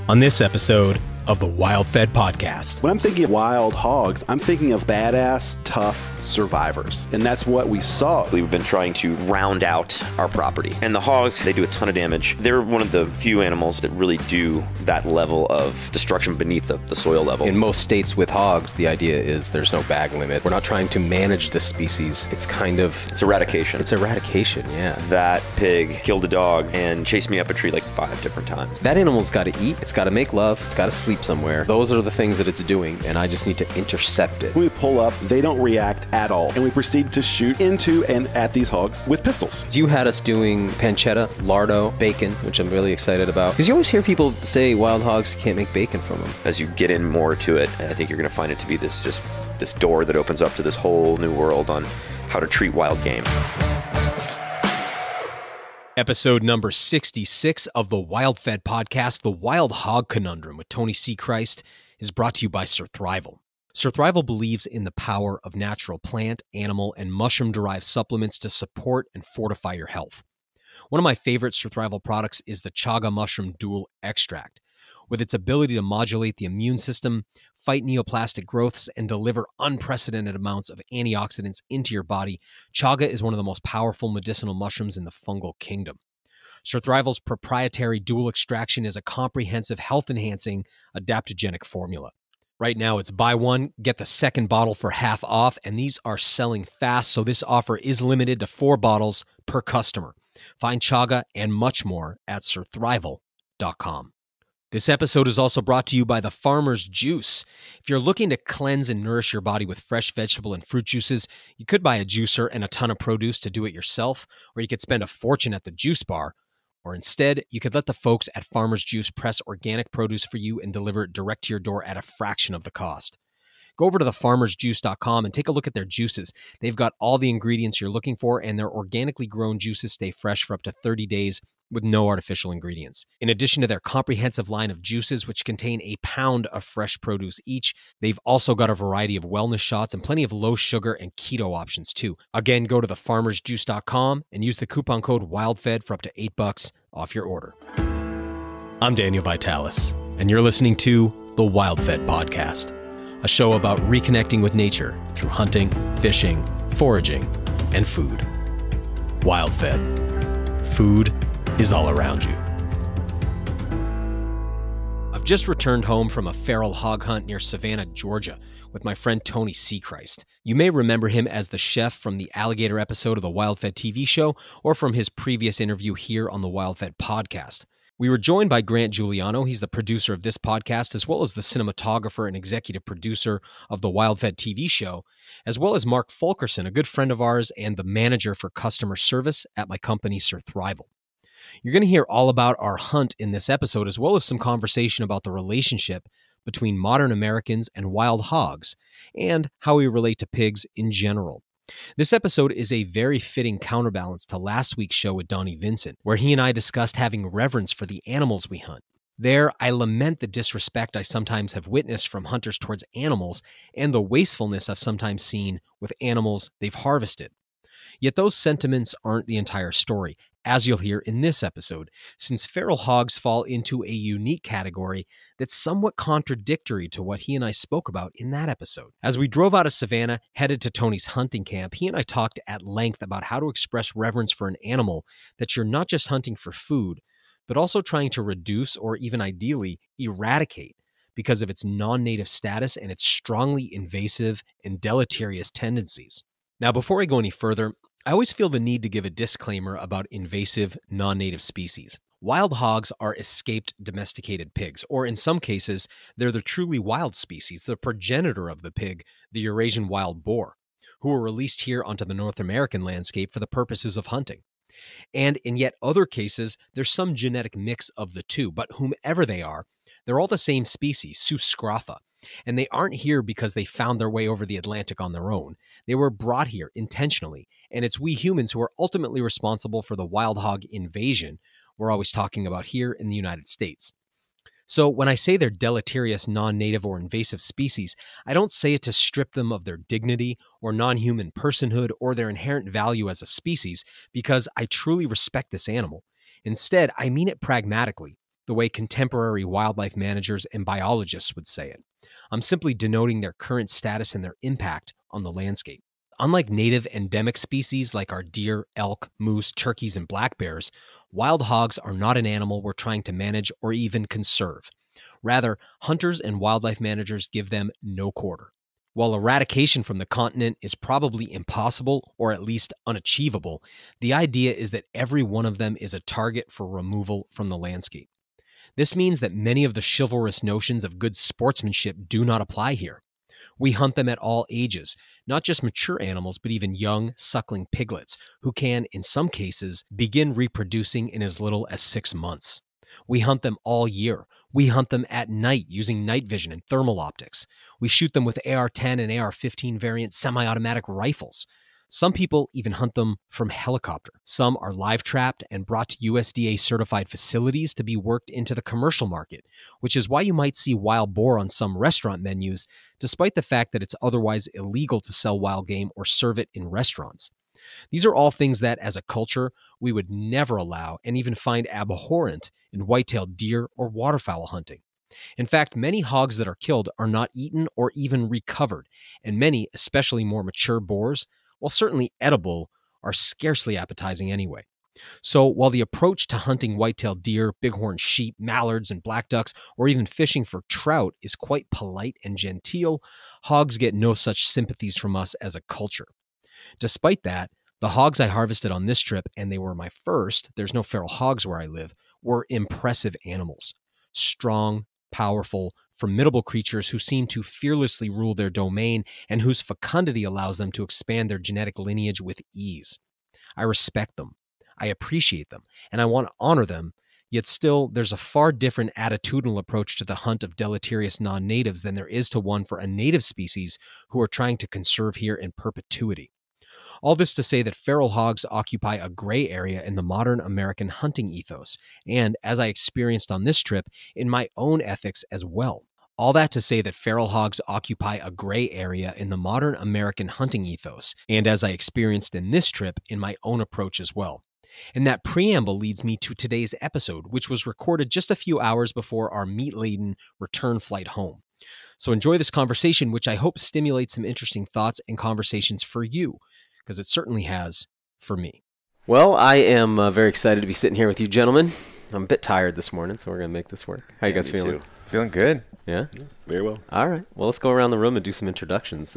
on this episode of the WildFed podcast. When I'm thinking of wild hogs, I'm thinking of badass, tough survivors. And that's what we saw. We've been trying to round out our property. And the hogs, they do a ton of damage. They're one of the few animals that really do that level of destruction beneath the soil level. In most states with hogs, the idea is there's no bag limit. We're not trying to manage the species. It's eradication. It's eradication, yeah. That pig killed a dog and chased me up a tree like 5 different times. That animal's got to eat, it's got to make love, it's got to sleep somewhere. Those are the things that it's doing, and I just need to intercept it. When we pull up, they don't react at all, and we proceed to shoot into and at these hogs with pistols. You had us doing pancetta, lardo, bacon, which I'm really excited about. Because you always hear people say wild hogs can't make bacon from them. As you get in more to it, I think you're going to find it to be this door that opens up to this whole new world on how to treat wild game. Episode number 66 of the WildFed podcast, the Wild Hog Conundrum with Tony Seichrist, is brought to you by Surthrival. Surthrival believes in the power of natural plant, animal, and mushroom-derived supplements to support and fortify your health. One of my favorite Surthrival products is the Chaga Mushroom Dual Extract. With its ability to modulate the immune system, fight neoplastic growths, and deliver unprecedented amounts of antioxidants into your body, chaga is one of the most powerful medicinal mushrooms in the fungal kingdom. Surthrival's proprietary dual extraction is a comprehensive, health-enhancing, adaptogenic formula. Right now, it's buy one, get the second bottle for half off, and these are selling fast, so this offer is limited to 4 bottles per customer. Find chaga and much more at surthrival.com. This episode is also brought to you by the Farmer's Juice. If you're looking to cleanse and nourish your body with fresh vegetable and fruit juices, you could buy a juicer and a ton of produce to do it yourself, or you could spend a fortune at the juice bar, or instead, you could let the folks at Farmer's Juice press organic produce for you and deliver it direct to your door at a fraction of the cost. Go over to thefarmersjuice.com and take a look at their juices. They've got all the ingredients you're looking for, and their organically grown juices stay fresh for up to 30 days with no artificial ingredients. In addition to their comprehensive line of juices, which contain a pound of fresh produce each, they've also got a variety of wellness shots and plenty of low sugar and keto options too. Again, go to thefarmersjuice.com and use the coupon code WildFed for up to $8 off your order. I'm Daniel Vitalis, and you're listening to the WildFed podcast, a show about reconnecting with nature through hunting, fishing, foraging, and food. WildFed. Food is all around you. I've just returned home from a feral hog hunt near Savannah, Georgia, with my friend Tony Seichrist. You may remember him as the chef from the alligator episode of the WildFed TV show, or from his previous interview here on the WildFed podcast. We were joined by Grant Giuliano. He's the producer of this podcast, as well as the cinematographer and executive producer of the WildFed TV show, as well as Mark Fulkerson, a good friend of ours and the manager for customer service at my company, Surthrival. You're going to hear all about our hunt in this episode, as well as some conversation about the relationship between modern Americans and wild hogs, and how we relate to pigs in general. This episode is a very fitting counterbalance to last week's show with Donnie Vincent, where he and I discussed having reverence for the animals we hunt. There, I lament the disrespect I sometimes have witnessed from hunters towards animals and the wastefulness I've sometimes seen with animals they've harvested. Yet those sentiments aren't the entire story, as you'll hear in this episode, since feral hogs fall into a unique category that's somewhat contradictory to what he and I spoke about in that episode. As we drove out of Savannah, headed to Tony's hunting camp, he and I talked at length about how to express reverence for an animal that you're not just hunting for food, but also trying to reduce or even ideally eradicate because of its non-native status and its strongly invasive and deleterious tendencies. Now, before I go any further, I always feel the need to give a disclaimer about invasive, non-native species. Wild hogs are escaped domesticated pigs, or in some cases, they're the truly wild species, the progenitor of the pig, the Eurasian wild boar, who were released here onto the North American landscape for the purposes of hunting. And in yet other cases, there's some genetic mix of the two, but whomever they are, they're all the same species, Sus scrofa. And they aren't here because they found their way over the Atlantic on their own. They were brought here intentionally, and it's we humans who are ultimately responsible for the wild hog invasion we're always talking about here in the United States. So when I say they're deleterious, non-native, or invasive species, I don't say it to strip them of their dignity or non-human personhood or their inherent value as a species, because I truly respect this animal. Instead, I mean it pragmatically. the way contemporary wildlife managers and biologists would say it. I'm simply denoting their current status and their impact on the landscape. Unlike native endemic species like our deer, elk, moose, turkeys, and black bears, wild hogs are not an animal we're trying to manage or even conserve. Rather, hunters and wildlife managers give them no quarter. While eradication from the continent is probably impossible or at least unachievable, the idea is that every one of them is a target for removal from the landscape. This means that many of the chivalrous notions of good sportsmanship do not apply here. We hunt them at all ages, not just mature animals, but even young, suckling piglets, who can, in some cases, begin reproducing in as little as 6 months. We hunt them all year. We hunt them at night using night vision and thermal optics. We shoot them with AR-10 and AR-15 variant semi-automatic rifles. Some people even hunt them from helicopter. Some are live trapped and brought to USDA certified facilities to be worked into the commercial market, which is why you might see wild boar on some restaurant menus, despite the fact that it's otherwise illegal to sell wild game or serve it in restaurants. These are all things that, as a culture, we would never allow and even find abhorrent in white-tailed deer or waterfowl hunting. In fact, many hogs that are killed are not eaten or even recovered, and many, especially more mature boars, while certainly edible, are scarcely appetizing anyway. So while the approach to hunting white-tailed deer, bighorn sheep, mallards, and black ducks, or even fishing for trout is quite polite and genteel, hogs get no such sympathies from us as a culture. Despite that, the hogs I harvested on this trip, and they were my first, there's no feral hogs where I live, were impressive animals. Strong, powerful, formidable creatures who seem to fearlessly rule their domain and whose fecundity allows them to expand their genetic lineage with ease. I respect them, I appreciate them, and I want to honor them, yet still there's a far different attitudinal approach to the hunt of deleterious non-natives than there is to one for a native species who are trying to conserve here in perpetuity. All this to say that feral hogs occupy a gray area in the modern American hunting ethos, and, as I experienced on this trip, in my own ethics as well. All that to say that feral hogs occupy a gray area in the modern American hunting ethos, and as I experienced in this trip, in my own approach as well. And that preamble leads me to today's episode, which was recorded just a few hours before our meat-laden return flight home. So enjoy this conversation, which I hope stimulates some interesting thoughts and conversations for you, because it certainly has for me. Well, I am very excited to be sitting here with you gentlemen. I'm a bit tired this morning, so we're going to make this work. How you guys feeling? Too. Feeling good. Yeah? Very well. All right. Well, let's go around the room and do some introductions.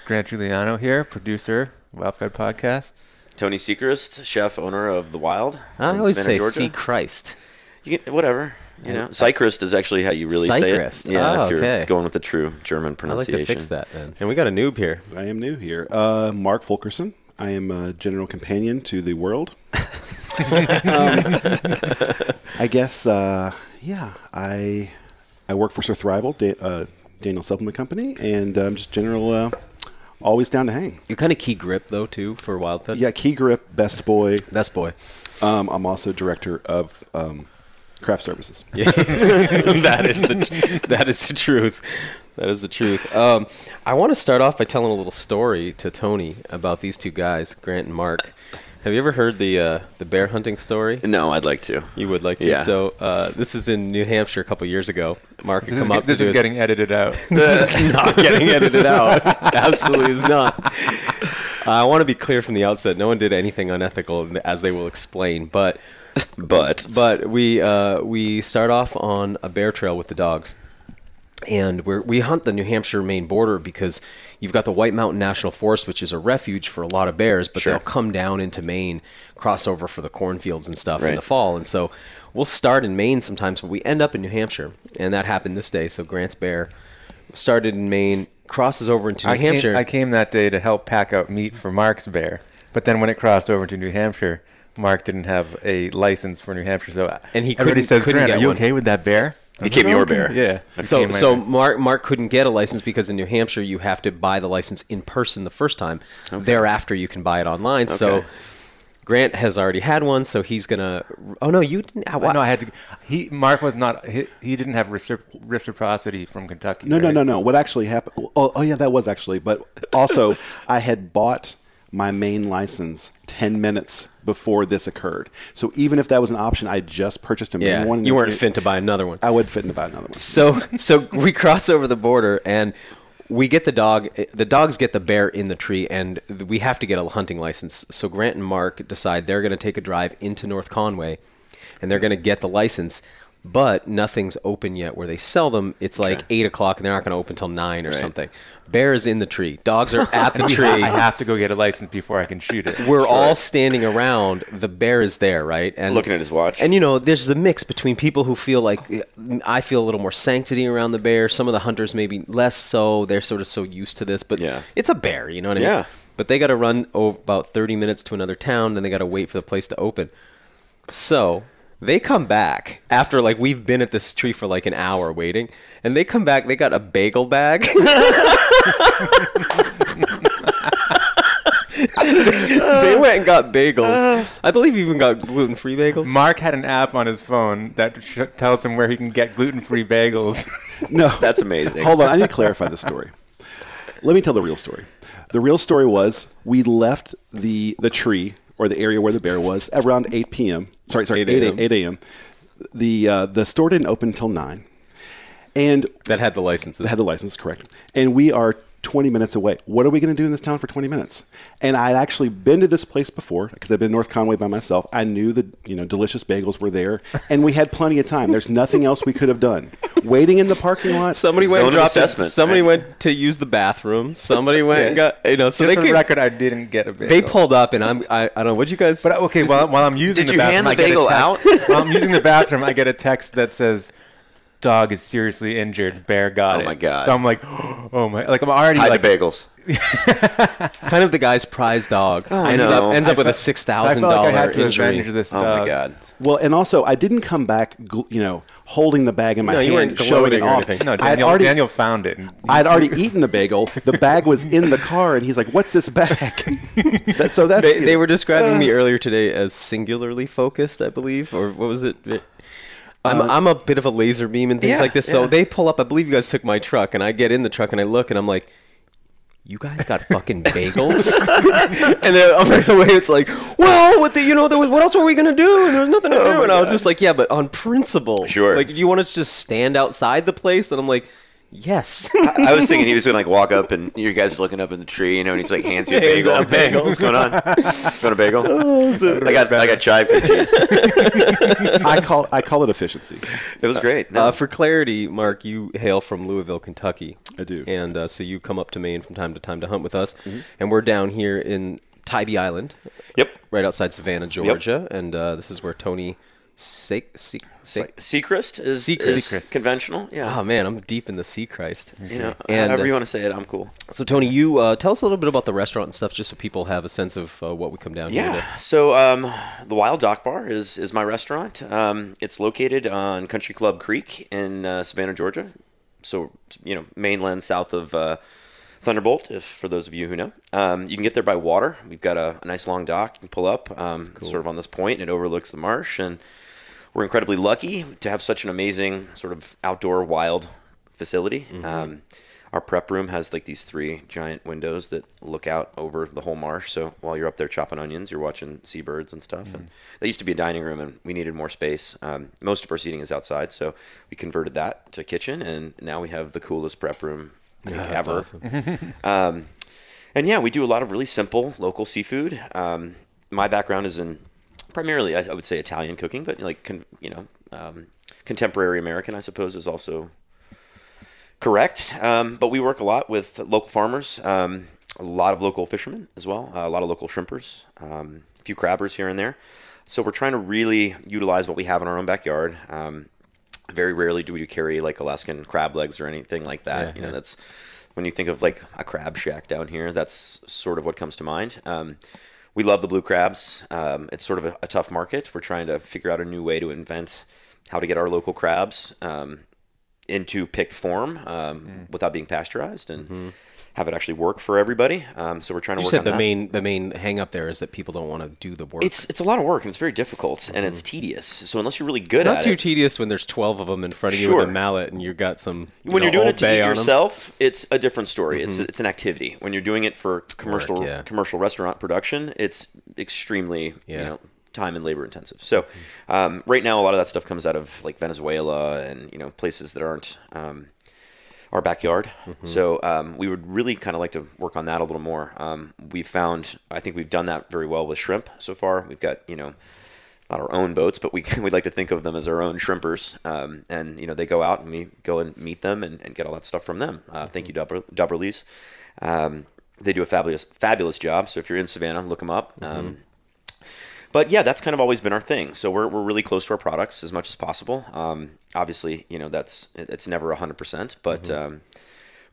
Grant Giuliano here, producer, WildFed podcast. Tony Seichrist, chef, owner of the Wyld. I always say Georgia. Seichrist. You can, whatever. You know, Seichrist is actually how you really Seichrist. say it. Yeah, if you're going with the true German pronunciation. I'd like to fix that then. And we got a noob here. I am new here. Mark Fulkerson. I am a general companion to the world. I guess, I work for Surthrival, Daniel Supplement Company, and I'm just general, always down to hang. You're kind of key grip, though, too, for WildFed? Yeah, key grip, best boy. Best boy. I'm also director of craft services. Yeah. That is the truth. That is the truth. I want to start off by telling a little story to Tony about these two guys, Grant and Mark. Have you ever heard the bear hunting story? No, I'd like to. You would like to? Yeah. So this is in New Hampshire a couple years ago. Mark had come up. This is getting edited out. This is not getting edited out. Absolutely is not. I want to be clear from the outset. No one did anything unethical, as they will explain. But we start off on a bear trail with the dogs. And we hunt the New Hampshire Maine border because you've got the White Mountain National Forest, which is a refuge for a lot of bears, but they'll come down into Maine, cross over for the cornfields and stuff in the fall. And so we'll start in Maine sometimes, but we end up in New Hampshire. And that happened this day. So Grant's bear started in Maine, crosses over into New Hampshire. I came that day to help pack out meat for Mark's bear. But then when it crossed over to New Hampshire, Mark didn't have a license for New Hampshire. So everybody says, Grant, are you okay with that bear? Became your bear. Yeah. So Mark couldn't get a license because in New Hampshire you have to buy the license in person the first time. Okay. Thereafter you can buy it online. Okay. So Grant has already had one, so he's gonna. Oh no, you didn't. No, I had to. Mark was not. He didn't have reciprocity from Kentucky. No. What actually happened? Oh yeah, that was actually. But also, I had bought my main license 10 minutes before this occurred. So even if that was an option, I just purchased a main one. You weren't fit to buy another one. I would fit to buy another one. So we cross over the border and we get the dog. The dogs get the bear in the tree, and we have to get a hunting license. So Grant and Mark decide they're going to take a drive into North Conway, and they're going to get the license. But nothing's open yet where they sell them. It's like 8 o'clock, and they're not going to open until 9 or something. Bear is in the tree. Dogs are at the tree. I have to go get a license before I can shoot it. We're all standing around. The bear is there, right? And looking at his watch. And, there's the mix between people who feel like, I feel a little more sanctity around the bear. Some of the hunters maybe less so. They're sort of so used to this. But it's a bear, you know what I mean? Yeah. But they got to run about 30 minutes to another town, then they got to wait for the place to open. So they come back after, like, we've been at this tree for like an hour waiting, and they come back, they got a bagel bag. They went and got bagels. I believe even got gluten-free bagels. Mark had an app on his phone that tells him where he can get gluten-free bagels. No. That's amazing. Hold on, I need to clarify the story. Let me tell the real story. The real story was we left the tree, or the area where the bear was, around 8 p.m. Sorry, 8 a.m. The store didn't open until 9. And that had the licenses. That had the license, correct. And we are 20 minutes away. What are we going to do in this town for 20 minutes? And I'd actually been to this place before because I've been in North Conway by myself. I knew the delicious bagels were there, and we had plenty of time. There's nothing else we could have done. Waiting in the parking lot. Somebody went and dropped it. Somebody went to use the bathroom. Somebody went and got so just they for the record, I didn't get a bagel. They pulled up, and I don't know what you guys. But okay, while I'm using the bathroom, I get a text. While I'm using the bathroom, I get a text that says, "Dog is seriously injured. Bear got it." Oh my god! So I'm like, oh my! Like I'm already hide like the bagels. Kind of the guy's prize dog. Ends up with a $6,000 injury. This oh dog. my god! Well, and also I didn't come back, holding the bag in my hand, you weren't showing it off. No, Daniel found it. I'd already eaten the bagel. The bag was in the car, and he's like, "What's this bag?" They were describing me earlier today as singularly focused, I believe, or what was it? I'm a bit of a laser beam and things like this. So they pull up. I believe you guys took my truck, and I get in the truck and I look, and I'm like, "You guys got fucking bagels?" And then on the way, it's like, "Well, what else were we gonna do? And there was nothing to do." And I was just like, "Yeah, but on principle, sure. Like, do you want us to just stand outside the place?" And I'm like, "Yes." I was thinking he was gonna walk up and you guys are looking up in the tree, and he's like hands you a bagel. Hey, what's going on? Want a bagel? I got chive cheese. I call it efficiency. It was great. No. For clarity, Mark, you hail from Louisville, Kentucky. I do, and so you come up to Maine from time to time to hunt with us, and we're down here in Tybee Island. Yep, right outside Savannah, Georgia, and this is where Tony Seichrist is conventional. Yeah. Oh man, I'm deep in the Seichrist. However you want to say it, I'm cool. So Tony, you tell us a little bit about the restaurant and stuff, just so people have a sense of what we come down here to. Yeah. So the Wyld Dock Bar is my restaurant. It's located on Country Club Creek in Savannah, Georgia. So mainland south of Thunderbolt, for those of you who know. You can get there by water. We've got a nice long dock you can pull up, sort of on this point, and it overlooks the marsh. And we're incredibly lucky to have such an amazing sort of outdoor wild facility. Our prep room has like these 3 giant windows that look out over the whole marsh. So while you're up there chopping onions, you're watching seabirds and stuff. And that used to be a dining room, and we needed more space. Most of our seating is outside, so we converted that to kitchen, and now we have the coolest prep room ever. Awesome. And yeah, we do a lot of really simple local seafood. My background is in primarily, I would say, Italian cooking, but contemporary American, I suppose, is also correct. But we work a lot with local farmers, a lot of local fishermen as well, a lot of local shrimpers, a few crabbers here and there. So we're trying to really utilize what we have in our own backyard. Very rarely do we carry like Alaskan crab legs or anything like that. That's when you think of like a crab shack down here, that's sort of what comes to mind. We love the blue crabs. It's sort of a tough market. We're trying to figure out a new way to invent how to get our local crabs into picked form without being pasteurized. And have it actually work for everybody. So we're trying to work on that. The main hang up there is that people don't want to do the work. It's a lot of work, and it's very difficult, and it's tedious. So unless you're really good at it. It's not too tedious when there's 12 of them in front of you with a mallet and you've got some When you're doing it to eat yourself, it's a different story. It's an activity. When you're doing it for commercial restaurant production, it's extremely time and labor intensive. So right now a lot of that stuff comes out of like Venezuela and places that aren't our backyard. So we would really kind of like to work on that a little more. I think we've done that very well with shrimp so far. We've got not our own boats, but we'd like to think of them as our own shrimpers. And they go out and we go and meet them and get all that stuff from them. Thank you, Dubberleys. They do a fabulous job. So if you're in Savannah, look them up. But yeah, that's kind of always been our thing. So we're really close to our products as much as possible. Obviously, it's never 100%, but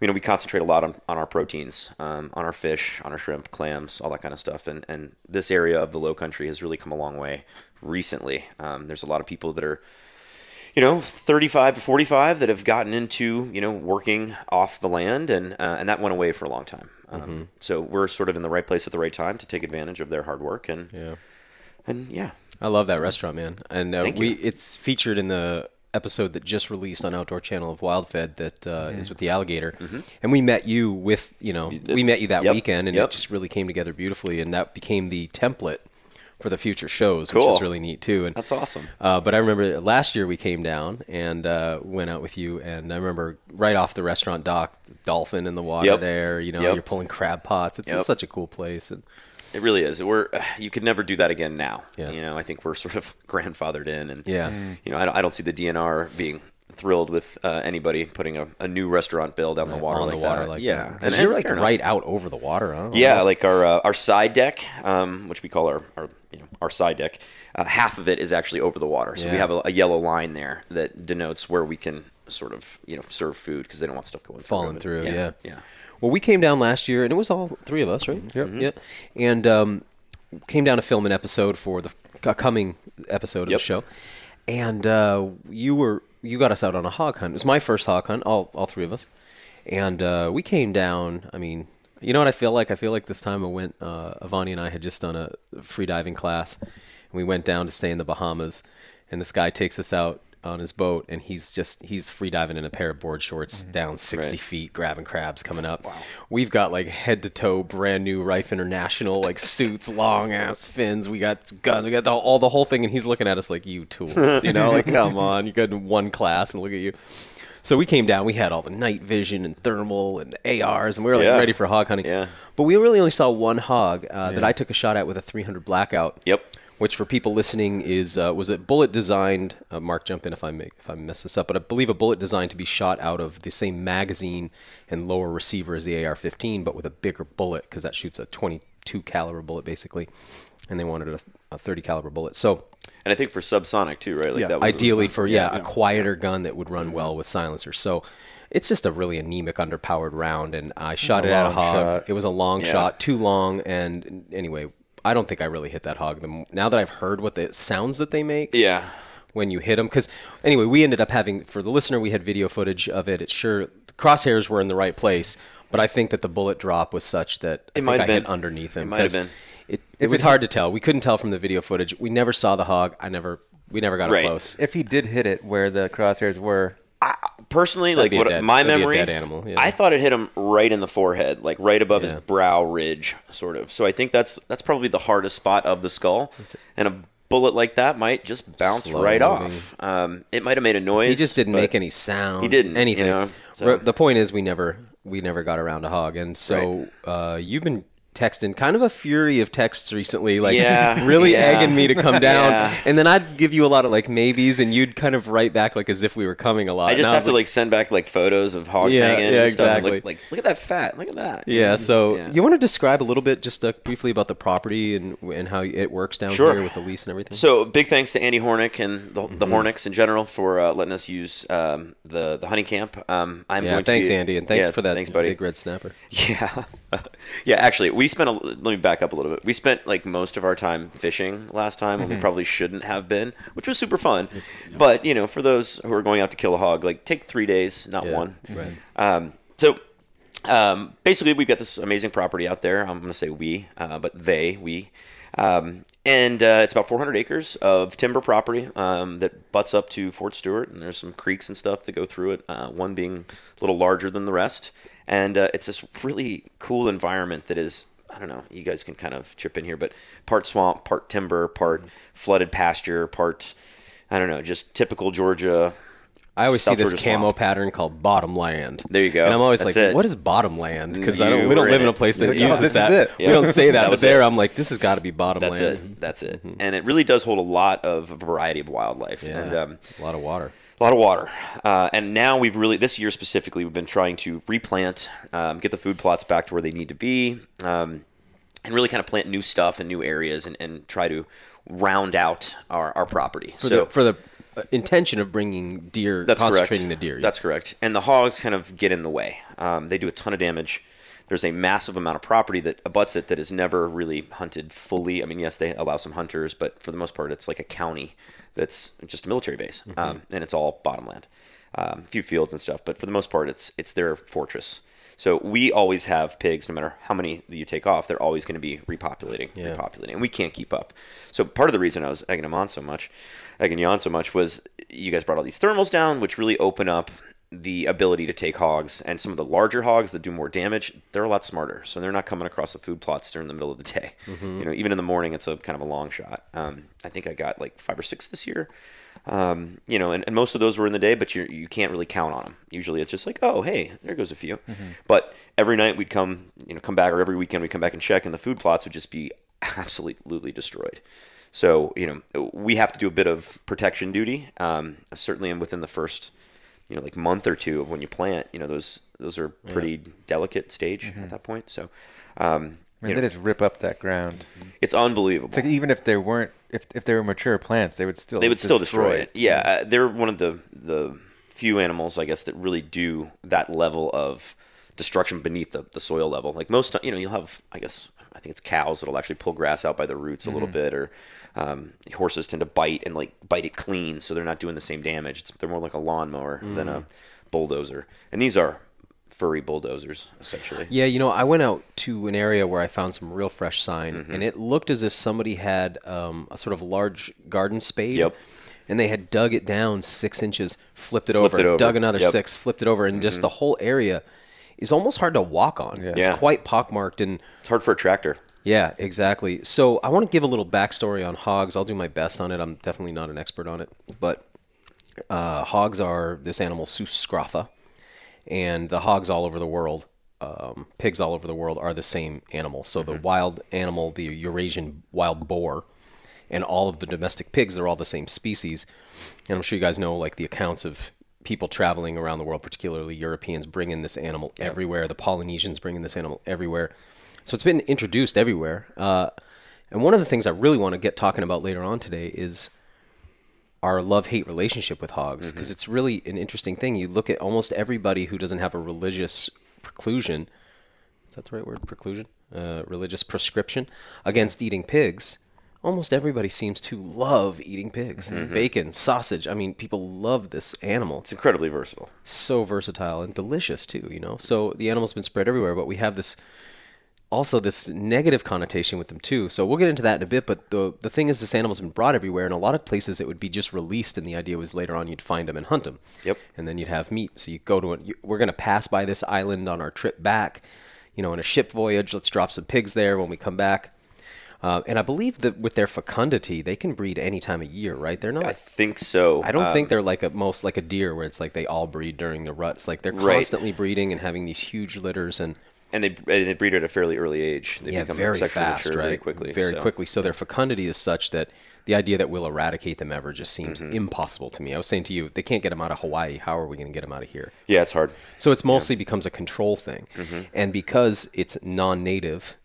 we concentrate a lot on our proteins, on our fish, on our shrimp, clams, all that kind of stuff. And this area of the Low Country has really come a long way recently. There's a lot of people that are 35 to 45 that have gotten into working off the land, and that went away for a long time. So we're sort of in the right place at the right time to take advantage of their hard work. And yeah, I love that restaurant, man. And it's featured in the episode that just released on Outdoor Channel of WildFed that is with the alligator. And we met you with we met you that weekend, and it just really came together beautifully, and that became the template for the future shows, which is really neat too. And that's awesome. But I remember last year we came down and went out with you, and I remember right off the restaurant dock, dolphin in the water there. You're pulling crab pots. It's just such a cool place. And it really is. You could never do that again now. I think we're sort of grandfathered in, and I don't see the DNR being thrilled with anybody putting a new restaurant bill down the water like that. And you're like right out over the water, huh? Yeah, like our side deck, which we call our side deck, half of it is actually over the water. So we have a yellow line there that denotes where we can sort of serve food because they don't want stuff falling through. Yeah. Well, we came down last year, and it was all three of us, right? Yep. And came down to film an episode for the coming episode of the show. And you got us out on a hog hunt. It was my first hog hunt, all three of us. And we came down. I mean, you know what I feel like? I feel like this time I went. Avani and I had just done a free diving class, and we went down to stay in the Bahamas. And this guy takes us out on his boat, and he's free diving in a pair of board shorts down 60 feet, grabbing crabs coming up. Wow. We've got like head to toe brand new Rife International like suits, long ass fins. We got guns. We got the whole thing, and he's looking at us like, you tools, like come on, you got in one class and look at you. So we came down. We had all the night vision and thermal and the ARs, and we were like ready for hog hunting. Yeah. But we really only saw one hog that I took a shot at with a 300 blackout. Yep. Which for people listening was a bullet designed. Mark, jump in if I mess this up, but I believe a bullet designed to be shot out of the same magazine and lower receiver as the AR-15, but with a bigger bullet because that shoots a 22 caliber bullet basically, and they wanted a 30 caliber bullet. So, and I think for subsonic too, right? Like that was ideally for a quieter gun that would run well with silencers. So. It's just a really anemic, underpowered round, and I shot it at a hog. It was a long shot, too long, and anyway. I don't think I really hit that hog. Now that I've heard what the sounds that they make when you hit them. Because, anyway, we ended up having, for the listener, we had video footage of it. It's the crosshairs were in the right place, but I think that the bullet drop was such that I hit underneath him. It might have been. It was hard to tell. We couldn't tell from the video footage. We never saw the hog. We never got it close. If he did hit it where the crosshairs were... Personally, like my memory, I thought it hit him right in the forehead, like right above his brow ridge, sort of. So I think that's probably the hardest spot of the skull, and a bullet like that might just bounce right off. It might have made a noise. He just didn't make any sound. He didn't anything. So. The point is, we never got around a hog, and so you've been texting, kind of a fury of texts recently, like really egging me to come down. And then I'd give you a lot of like maybes, and you'd kind of write back like as if we were coming a lot. I just have to like send back like photos of hogs hanging and stuff. And like, look at that fat, look at that. Yeah, so you want to describe a little bit just briefly about the property and how it works down here with the lease and everything? So big thanks to Andy Hornick and the Hornicks in general for letting us use the hunting camp. Thanks Andy, and thanks for that big red snapper. Yeah, actually, let me back up a little bit. We spent like most of our time fishing last time, and we probably shouldn't have been, which was super fun. But, for those who are going out to kill a hog, like take 3 days, not one. Right. So Basically, we've got this amazing property out there. I'm going to say we, but we. And it's about 400 acres of timber property that butts up to Fort Stewart, and there's some creeks and stuff that go through it, one being a little larger than the rest. And it's this really cool environment that is, I don't know, you guys can kind of chip in here, but part swamp, part timber, part flooded pasture, part, I don't know, just typical Georgia. I always see this camo pattern called bottom land. There you go. And I'm always what is bottom land? Because we don't live in a place that uses that. We don't say that, but I'm like, this has got to be bottom land. That's it. Mm-hmm. And it really does hold a lot of variety of wildlife. Yeah, and a lot of water. A lot of water. And now this year specifically, we've been trying to replant, get the food plots back to where they need to be, and really kind of plant new stuff in new areas and try to round out our property. For the intention of bringing deer, concentrating the deer. That's correct. And the hogs kind of get in the way. They do a ton of damage. There's a massive amount of property that abuts it that is never really hunted fully. I mean, yes, they allow some hunters, but for the most part, it's like a county that's just a military base, and it's all bottomland. A few fields and stuff, but for the most part, it's their fortress. So we always have pigs, no matter how many that you take off, they're always going to be repopulating, and we can't keep up. So part of the reason I was egging you on so much was you guys brought all these thermals down, which really open up the ability to take hogs, and some of the larger hogs that do more damage, they're a lot smarter. So they're not coming across the food plots during the middle of the day. You know, even in the morning, it's a kind of a long shot. I think I got like 5 or 6 this year. You know, and most of those were in the day, but you can't really count on them. Usually it's just like, oh, hey, there goes a few. But every night we'd come back, or every weekend we'd come back and check, and the food plots would just be absolutely destroyed. So, you know, we have to do a bit of protection duty, certainly within the first, like month or two of when you plant. You know, those are pretty delicate stage at that point. So, they just rip up that ground. It's unbelievable. It's like even if they weren't, if they were mature plants, they would still destroy it. Yeah, they're one of the few animals, I guess, that really do that level of destruction beneath the soil level. Like most, you'll have, I think it's cows that'll actually pull grass out by the roots a little bit, or horses tend to bite it clean, so they're not doing the same damage. They're more like a lawnmower than a bulldozer, and these are furry bulldozers, essentially. Yeah, I went out to an area where I found some real fresh sign, and it looked as if somebody had a sort of large garden spade, and they had dug it down 6 inches, flipped it over, dug another 6, flipped it over, and just the whole area is almost hard to walk on. Yeah. It's quite pockmarked, and it's hard for a tractor. Yeah, exactly. So I want to give a little backstory on hogs. I'll do my best on it. I'm definitely not an expert on it, but hogs are this animal, Sus scrotha, and the hogs all over the world, pigs all over the world, are the same animal. So the wild animal, the Eurasian wild boar, and all of the domestic pigs, they're all the same species. And I'm sure you guys know, like, the accounts of people traveling around the world, particularly Europeans, bringing this animal everywhere. The Polynesians bringing this animal everywhere. So it's been introduced everywhere. And one of the things I really want to get talking about later on today is our love-hate relationship with hogs, because it's really an interesting thing. You look at almost everybody who doesn't have a religious preclusion, is that the right word, preclusion? Religious prescription against eating pigs. Almost everybody seems to love eating pigs. Bacon, sausage. I mean, people love this animal. It's incredibly versatile. So versatile and delicious, too, So the animal's been spread everywhere, but we have this negative connotation with them, too. So we'll get into that in a bit, but the thing is, this animal's been brought everywhere. In a lot of places, it would be just released, and the idea was later on you'd find them and hunt them. Yep. And then you'd have meat. So you go to we're going to pass by this island on our trip back, in a ship voyage. Let's drop some pigs there when we come back. And I believe that with their fecundity, they can breed any time of year, right? They're not. I think so. I don't think they're like a deer, where it's like they all breed during the ruts. Like they're constantly breeding and having these huge litters, and they breed at a fairly early age. They become very fast, mature right? Very quickly. Very quickly. So their fecundity is such that the idea that we'll eradicate them ever just seems impossible to me. I was saying to you, they can't get them out of Hawaii. How are we going to get them out of here? Yeah, it's hard. So it's mostly becomes a control thing, and because it's non-native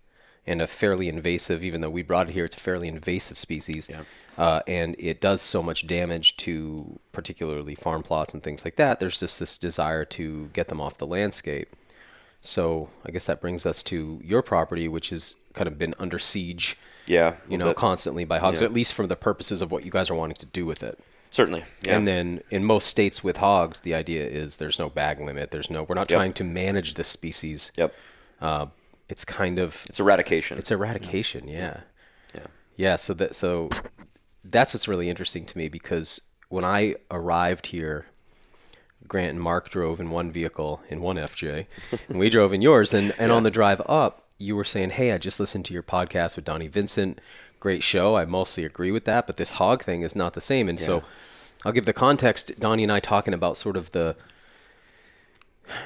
and a fairly invasive, even though we brought it here, it's a fairly invasive species. Yeah. And it does so much damage to particularly farm plots and things like that. There's just this desire to get them off the landscape. So I guess that brings us to your property, which has kind of been under siege, constantly by hogs, at least for the purposes of what you guys are wanting to do with it. Certainly. Yeah. And then in most states with hogs, the idea is there's no bag limit. We're not trying to manage this species. Yep. It's kind of... It's eradication. It's eradication, yeah. Yeah. Yeah, so that's what's really interesting to me, because when I arrived here, Grant and Mark drove in one vehicle, in one FJ, and we drove in yours. And on the drive up, you were saying, hey, I just listened to your podcast with Donnie Vincent. Great show. I mostly agree with that, but this hog thing is not the same. And so I'll give the context. Donnie and I talking about sort of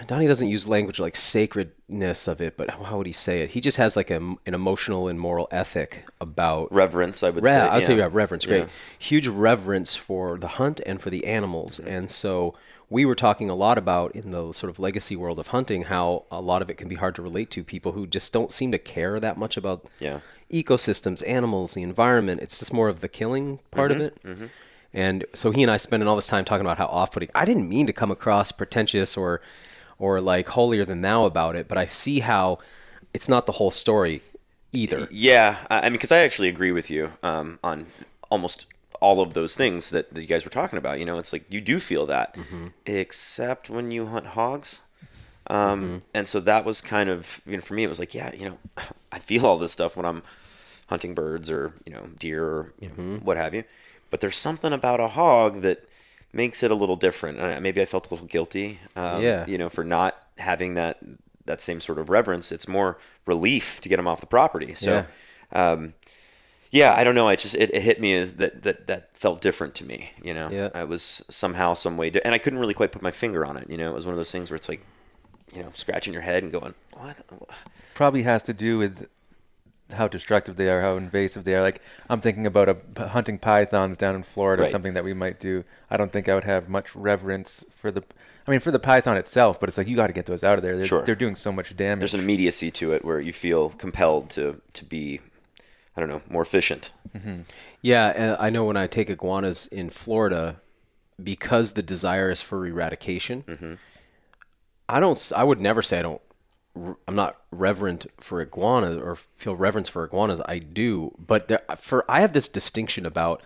Donnie doesn't use language like sacredness of it, but how would he say it? He just has like an emotional and moral ethic about... Reverence, I would say. I'd say reverence, great. Yeah. Huge reverence for the hunt and for the animals. Mm-hmm. And so we were talking a lot about, in the sort of legacy world of hunting, how a lot of it can be hard to relate to people who just don't seem to care that much about ecosystems, animals, the environment. It's just more of the killing part of it. Mm-hmm. And so he and I spending all this time talking about how off-putting... I didn't mean to come across pretentious or like holier than thou about it, but I see how it's not the whole story either. Yeah, I mean, because I actually agree with you on almost all of those things that you guys were talking about. You know, it's like you do feel that, except when you hunt hogs. And so that was kind of, for me, it was like, I feel all this stuff when I'm hunting birds or, deer or what have you. But there's something about a hog that makes it a little different. Maybe I felt a little guilty, for not having that same sort of reverence. It's more relief to get them off the property. So, I don't know. It hit me as that felt different to me. I was somehow, some way, and I couldn't really quite put my finger on it. It was one of those things where it's like, scratching your head and going, what? Probably has to do with how destructive they are, how invasive they are. Like, I'm thinking about hunting pythons down in Florida, something that we might do. I don't think I would have much reverence for the python itself, but it's like, you got to get those out of there. They're doing so much damage. There's an immediacy to it where you feel compelled to be, I don't know, more efficient. Mm-hmm. Yeah, and I know when I take iguanas in Florida, because the desire is for eradication, I would never say I'm not reverent for iguanas or feel reverence for iguanas. I do, but I have this distinction about,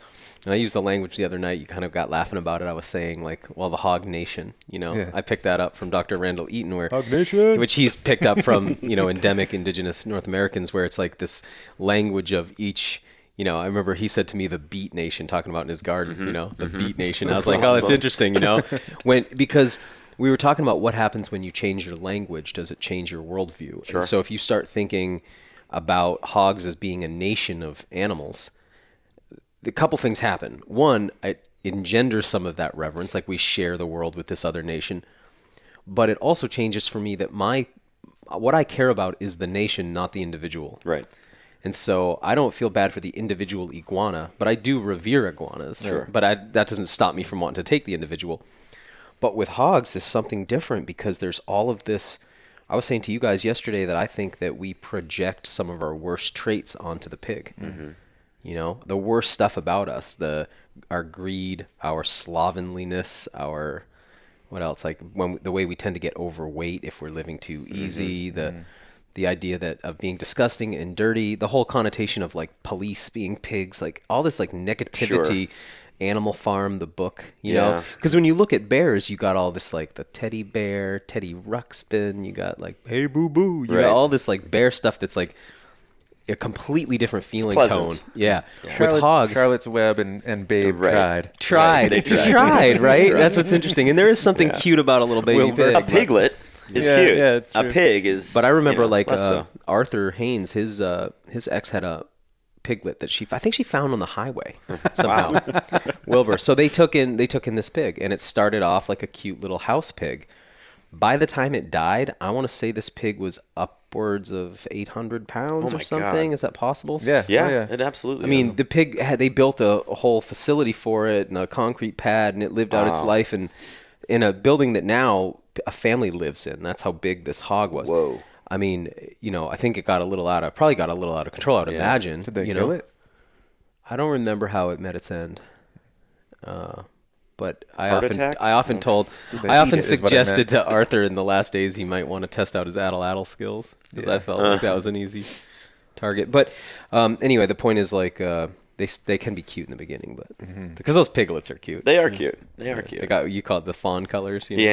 and I used the language the other night. You kind of got laughing about it. I was saying the Hog Nation. I picked that up from Dr. Randall Eaton, Hog Nation, which he's picked up from endemic indigenous North Americans, where it's like this language of each. I remember he said to me, the Beat Nation, talking about in his garden. The Beat Nation. I was like, oh, that's interesting. Because we were talking about what happens when you change your language. Does it change your worldview? Sure. And so if you start thinking about hogs as being a nation of animals, a couple things happen. One, it engenders some of that reverence, like we share the world with this other nation. But it also changes for me that what I care about is the nation, not the individual. Right. And so I don't feel bad for the individual iguana, but I do revere iguanas. Sure. But that doesn't stop me from wanting to take the individual. But with hogs, there's something different, because there's all of this. I was saying to you guys yesterday that I think that we project some of our worst traits onto the pig. Mm-hmm. The worst stuff about us, our greed, our slovenliness, what else? Like the way we tend to get overweight if we're living too easy, the idea of being disgusting and dirty, the whole connotation of like police being pigs, like all this like negativity. Sure. Animal Farm, the book, you know, because when you look at bears, you got all this like the teddy bear, Teddy Ruxpin, you got like hey boo boo, you got all this like bear stuff that's like a completely different feeling tone. Yeah. With hogs, Charlotte's Web and Babe tried, right? That's what's interesting, and there is something cute about a little baby pig. A piglet is cute. Yeah, it's true. A pig is. But I remember Arthur Haynes, his ex had a piglet that I think she found on the highway somehow. Wilbur. So they took in this pig, and it started off like a cute little house pig. By the time it died, I want to say this pig was upwards of 800 pounds or something. God. Is that possible? Yeah, it absolutely is. I mean, the pig they built a whole facility for it and a concrete pad, and it lived out its life in a building that now a family lives in. That's how big this hog was. Whoa. I mean, I think it got a little out of control, I would imagine. Did they kill it? I don't remember how it met its end. But I often suggested to Arthur in the last days he might want to test out his addle skills, because I felt like that was an easy target. But anyway, the point is like, They can be cute in the beginning, but because those piglets are cute. They are cute. They are cute. They got, you call it the fawn colors. You know?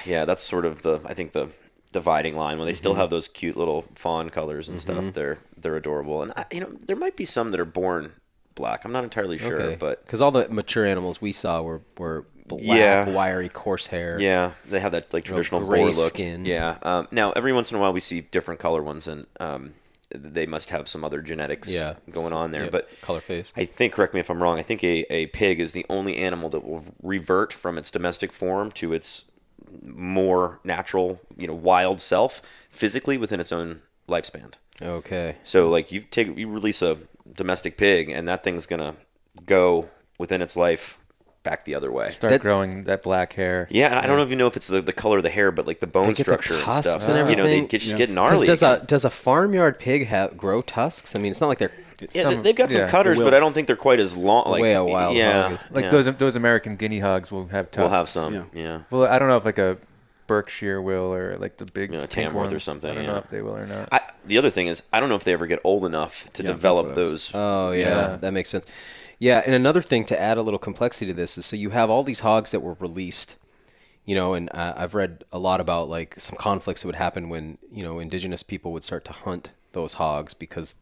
Yeah. That's sort of I think the dividing line when they still have those cute little fawn colors and stuff. They're adorable, and there might be some that are born black. I'm not entirely sure, but because all the mature animals we saw were black, wiry, coarse hair. Yeah, they have that like traditional gray boar look. skin. Yeah. Now every once in a while we see different color ones, and they must have some other genetics going on there. But color phase. I think, correct me if I'm wrong, I think a pig is the only animal that will revert from its domestic form to its more natural, wild self physically within its own lifespan. Okay. So like you release a domestic pig and that thing's gonna go within its life back the other way. Start growing that black hair. Yeah, and I don't even know if it's the color of the hair, but like the bone structure and stuff. Everything. They just get gnarly. Does a farmyard pig grow tusks? I mean, it's not like they're they've got some cutters, but I don't think they're quite as long. Like way a wild hog is. Like those American guinea hogs will have tusks. We'll have some. Yeah. Well, I don't know if like a Berkshire will, or like the big Tamworth or something. I don't know if they will or not. The other thing is, I don't know if they ever get old enough to develop those. Oh yeah, that makes sense. Yeah, and another thing to add a little complexity to this is, so you have all these hogs that were released, and I've read a lot about like some conflicts that would happen when indigenous people would start to hunt those hogs because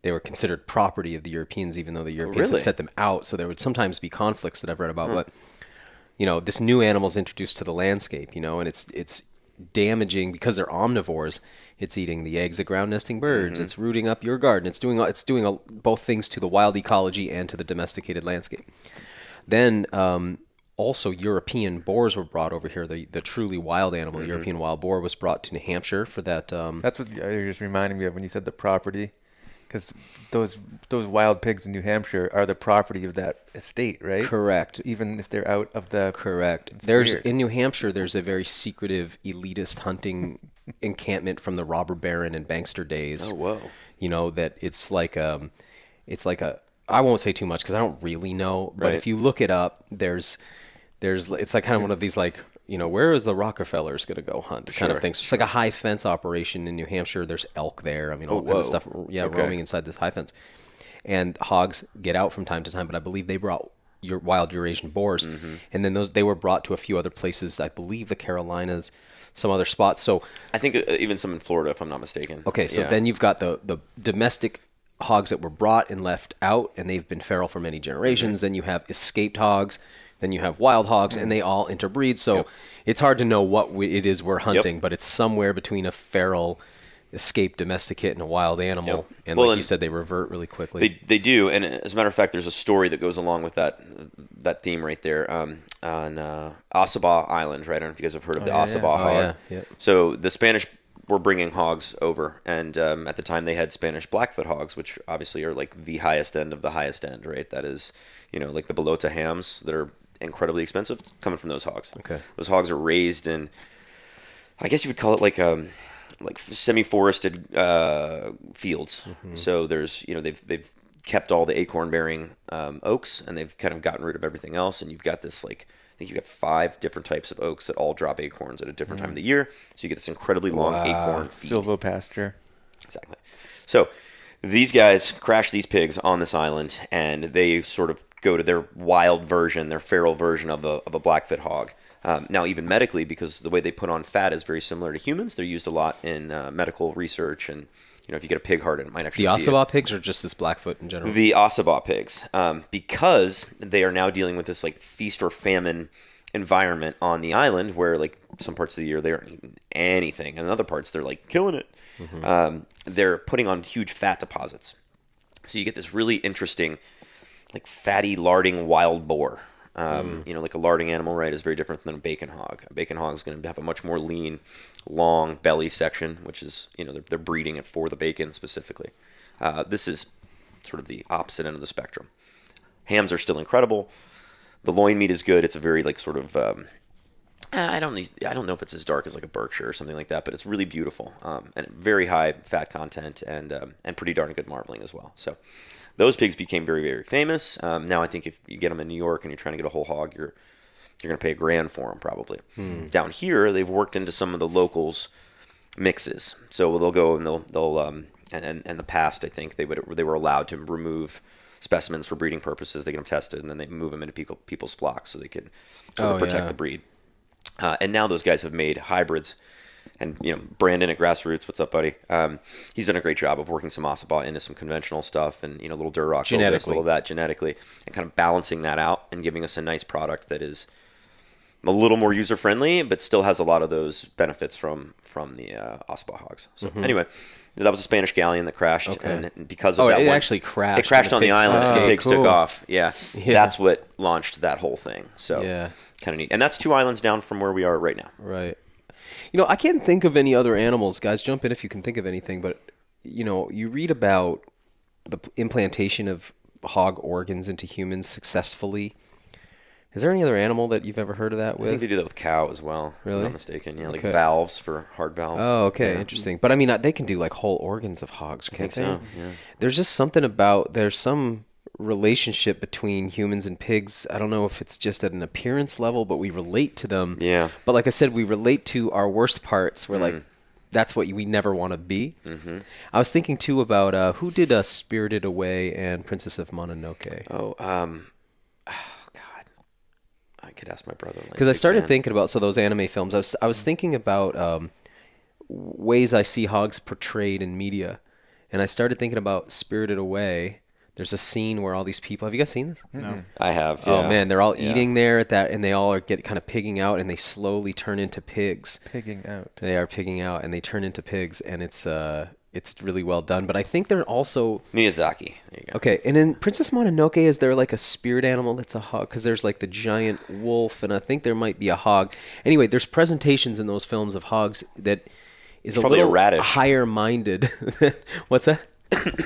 they were considered property of the Europeans, even though the Europeans had set them out. So there would sometimes be conflicts that I've read about. But this new animal is introduced to the landscape, and it's damaging because they're omnivores. It's eating the eggs of ground nesting birds. It's rooting up your garden. It's doing both things to the wild ecology and to the domesticated landscape. Then also European boars were brought over here. The truly wild animal, the European wild boar, was brought to New Hampshire for that. That's what you're just reminding me of when you said the property. Because those wild pigs in New Hampshire are the property of that estate, right? Correct. Even if they're out of the... Correct. In New Hampshire, there's a very secretive, elitist hunting encampment from the robber baron and bankster days. Oh, whoa. That it's like a... I won't say too much because I don't really know, but if you look it up, it's like kind of one of these like... where are the Rockefellers going to go hunt kind of things. It's like a high fence operation in New Hampshire. There's elk there. I mean, all kinds of stuff. Yeah, roaming inside this high fence. And hogs get out from time to time, but I believe they brought wild Eurasian boars. And then they were brought to a few other places. I believe the Carolinas, some other spots. So I think even some in Florida, if I'm not mistaken. Okay, so then you've got the domestic hogs that were brought and left out, and they've been feral for many generations. Then you have escaped hogs. Then you have wild hogs, and they all interbreed. So it's hard to know what it is we're hunting, but it's somewhere between a feral, escaped domesticate and a wild animal. And like you said, they revert really quickly. They do. And as a matter of fact, there's a story that goes along with that theme right there on Ossabaw Island, right? I don't know if you guys have heard of the Ossabaw hog. Yeah. So the Spanish were bringing hogs over, and at the time they had Spanish Blackfoot hogs, which obviously are like the highest end of the highest end, right? That is, like the Belota hams that are incredibly expensive, coming from those hogs. Okay. Those hogs are raised in, I guess you would call it like semi-forested fields. So there's, they've kept all the acorn-bearing oaks, and they've kind of gotten rid of everything else, and you've got this like, I think you've got 5 different types of oaks that all drop acorns at a different time of the year. So you get this incredibly long acorn feed. Silvopasture. Exactly. So these guys crash these pigs on this island, and they sort of go to their wild version, their feral version of a Blackfoot hog. Now, even medically, because the way they put on fat is very similar to humans, they're used a lot in medical research. And if you get a pig heart, it might actually be the Ossabaw pigs, or just this Blackfoot in general? The Ossabaw pigs, because they are now dealing with this like feast or famine environment on the island, where like some parts of the year they aren't eating anything, and in other parts they're like killing it. They're putting on huge fat deposits, so you get this really interesting, like fatty larding wild boar. Like a larding animal, right, is very different than a bacon hog. A bacon hog is going to have a much more lean, long belly section, which is, they're breeding it for the bacon specifically. This is sort of the opposite end of the spectrum. Hams are still incredible. The loin meat is good. It's a very like sort of, I don't know if it's as dark as like a Berkshire or something like that, but it's really beautiful, and very high fat content, and pretty darn good marbling as well. So those pigs became very, very famous. Now I think if you get them in New York and you're trying to get a whole hog, you're going to pay $1,000 for them probably. Down here, they've worked into some of the locals' mixes. So they'll go and they'll and in the past, I think they were allowed to remove specimens for breeding purposes. They get them tested, and then they move them into people's flocks so they can sort of protect the breed. And now those guys have made hybrids. And, Brandon at Grassroots, what's up, buddy? He's done a great job of working some Ossibot into some conventional stuff and, little Duroc, a little of that genetically, and kind of balancing that out and giving us a nice product that is a little more user-friendly, but still has a lot of those benefits from the Ossibot hogs. So anyway, that was a Spanish galleon that crashed, and because of that it actually crashed. It crashed on the island, and the pigs took off. Yeah, that's what launched that whole thing. So kind of neat. And that's 2 islands down from where we are right now. Right. I can't think of any other animals. Guys, jump in if you can think of anything. But, you read about the implantation of hog organs into humans successfully. Is there any other animal that you've ever heard of that with? I think they do that with cow as well, really? If I'm not mistaken. Yeah, like valves for heart valves. Oh, okay, interesting. But, I mean, they can do, like, whole organs of hogs, can't they? I think so, yeah. There's just something about, there's some relationship between humans and pigs. I don't know if it's just at an appearance level, but we relate to them. Yeah. But like I said, we relate to our worst parts. We're like, that's what we never want to be. I was thinking too about who did Spirited Away and Princess of Mononoke. God, I could ask my brother. Because I started thinking about those anime films. I was thinking about ways I see hogs portrayed in media, and I started thinking about Spirited Away. There's a scene where all these people... Have you guys seen this? No. I have, yeah. Oh, man, they're all eating there at that, and they all get kind of pigging out, and they slowly turn into pigs. Pigging out. They are pigging out, and they turn into pigs, and it's really well done. But I think they're also... Miyazaki. There you go. Okay, and in Princess Mononoke, is there like a spirit animal that's a hog? Because there's like the giant wolf, and I think there might be a hog. Anyway, there's presentations in those films of hogs that is probably a little a radish. higher-minded. What's that?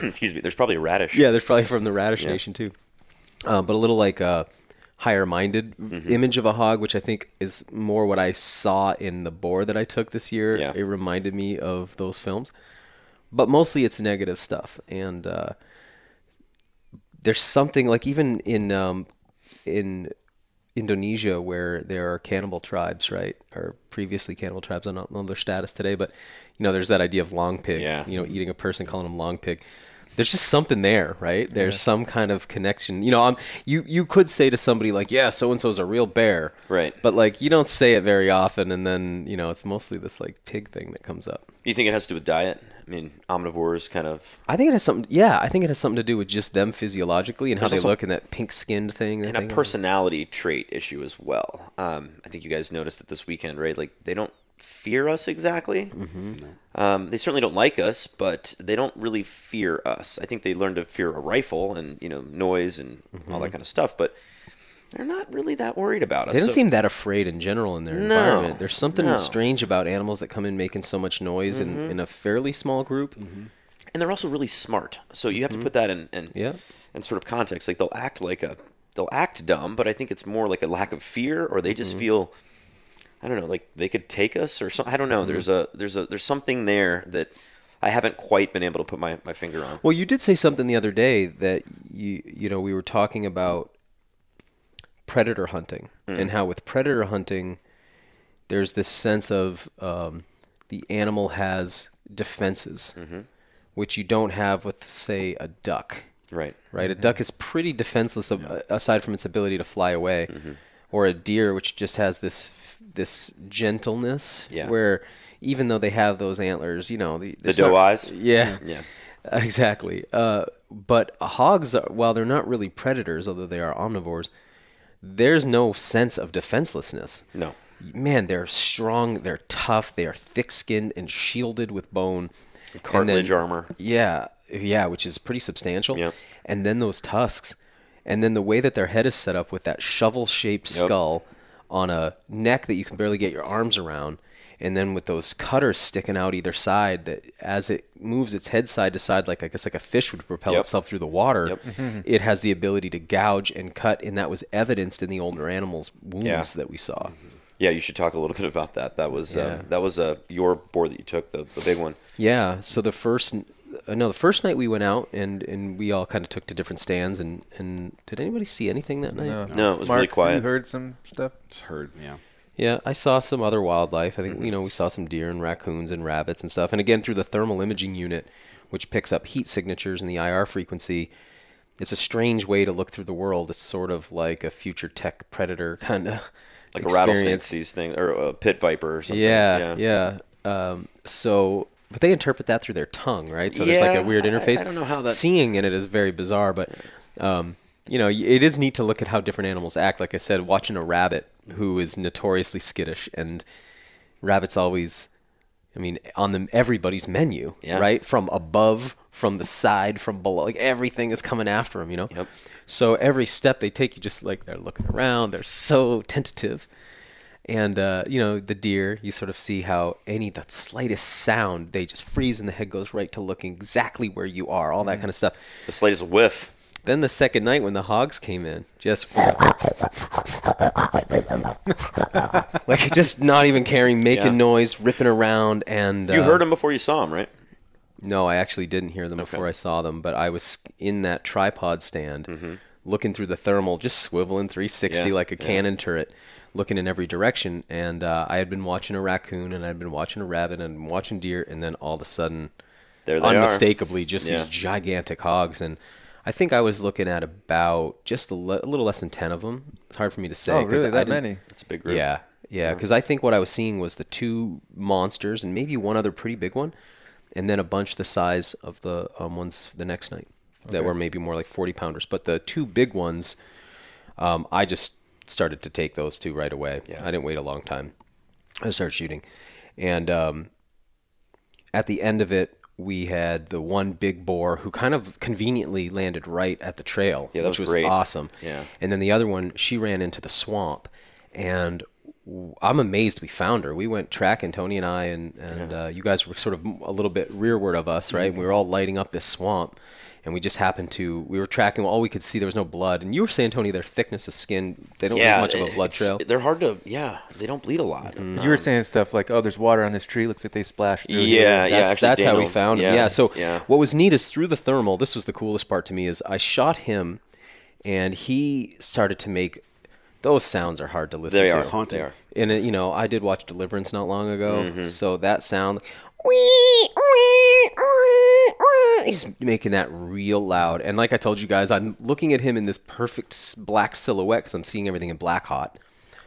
Excuse me. There's probably a radish. Yeah, there's probably from the Radish Nation too. But a little like a higher-minded image of a hog, which I think is more what I saw in the boar that I took this year. Yeah. It reminded me of those films. But mostly it's negative stuff. And there's something like even in Indonesia where there are cannibal tribes, right? Or previously cannibal tribes. I don't know their status today, but there's that idea of long pig, eating a person, calling them long pig. There's just something there, right? There's some kind of connection. You could say to somebody like, yeah, so-and-so's a real bear. Right. But like, you don't say it very often. And then, it's mostly this like pig thing that comes up. You think it has to do with diet? I mean, omnivores kind of... I think it has something... Yeah, I think it has something to do with just them physiologically and how they look and that pink-skinned thing. And a personality trait issue as well. I think you guys noticed it this weekend, right? Like, they don't fear us exactly. They certainly don't like us, but they don't really fear us. I think they learn to fear a rifle and, noise and all that kind of stuff, but... They're not really that worried about us. They don't seem that afraid in general in their environment. There's something strange about animals that come in making so much noise in a fairly small group. And they're also really smart. So you have to put that in sort of context. Like they'll act dumb, but I think it's more like a lack of fear, or they just feel, I don't know, like they could take us or something. I don't know. There's something there that I haven't quite been able to put my finger on. Well, you did say something the other day that we were talking about predator hunting and how with predator hunting there's this sense of the animal has defenses which you don't have with, say, a duck. Right. A duck is pretty defenseless aside from its ability to fly away, or a deer which just has this gentleness where even though they have those antlers, the doe eyes. Yeah exactly. But hogs, while they're not really predators, although they are omnivores, there's no sense of defenselessness. No. Man, they're strong, they're tough, they are thick-skinned and shielded with bone. Cartilage armor. Yeah, which is pretty substantial. Yep. And then those tusks. And then the way that their head is set up with that shovel-shaped skull on a neck that you can barely get your arms around. And then with those cutters sticking out either side, that as it moves its head side to side, like I guess like a fish would propel itself through the water, it has the ability to gouge and cut, and that was evidenced in the older animals' wounds that we saw. Yeah, you should talk a little bit about that. That was your boar that you took, the big one. Yeah. So the first night we went out and we all kind of took to different stands, and did anybody see anything that night? No, it was Mark, really quiet. You heard some stuff? Just heard, yeah. Yeah, I saw some other wildlife. I think, we saw some deer and raccoons and rabbits and stuff. And again, through the thermal imaging unit, which picks up heat signatures and the IR frequency, it's a strange way to look through the world. It's sort of like a future tech predator kind of like a rattlesnake sees things, or a pit viper or something. Yeah. But they interpret that through their tongue, right? So there's like a weird interface. I don't know how that... Seeing in it is very bizarre, but it is neat to look at how different animals act. Like I said, watching a rabbit who is notoriously skittish, and rabbits always, on everybody's menu, right? From above, from the side, from below, like everything is coming after them, Yep. So every step they take, you just like, they're looking around, they're so tentative. And, the deer, you sort of see how the slightest sound, they just freeze and the head goes right to looking exactly where you are, all that kind of stuff. The slightest whiff. Then the second night when the hogs came in, just like just not even caring, making noise, ripping around. And you heard them before you saw them, right? No, I actually didn't hear them before I saw them, but I was in that tripod stand looking through the thermal, just swiveling 360 like a cannon turret, looking in every direction. And I had been watching a raccoon, and I'd been watching a rabbit, and watching deer, and then all of a sudden, there they unmistakably, just these gigantic hogs. And I think I was looking at about just a little less than 10 of them. It's hard for me to say. Oh, really? That many? That's a big group. Yeah, because I think what I was seeing was the two monsters and maybe one other pretty big one, and then a bunch the size of the ones the next night that were maybe more like 40-pounders. But the two big ones, I just started to take those two right away. Yeah. I didn't wait a long time. I started shooting. And at the end of it, we had the one big boar who kind of conveniently landed right at the trail, which was great. Awesome. Yeah. And then the other one, she ran into the swamp, and I'm amazed we found her. We went tracking, Tony and I, and you guys were sort of a little bit rearward of us, right? We were all lighting up this swamp, and we just happened to, we were tracking, all we could see, there was no blood. And you were saying, Tony, their thickness of skin, they don't leave much of a blood trail. They're hard to, they don't bleed a lot. You were saying stuff like, oh, there's water on this tree, looks like they splashed through That's how we found him. So what was neat is through the thermal, this was the coolest part to me, is I shot him, and he started to make, those sounds are hard to listen to. They are haunting. They are. And, I did watch Deliverance not long ago, so that sound, he's making that real loud. And like I told you guys, I'm looking at him in this perfect black silhouette because I'm seeing everything in black hot.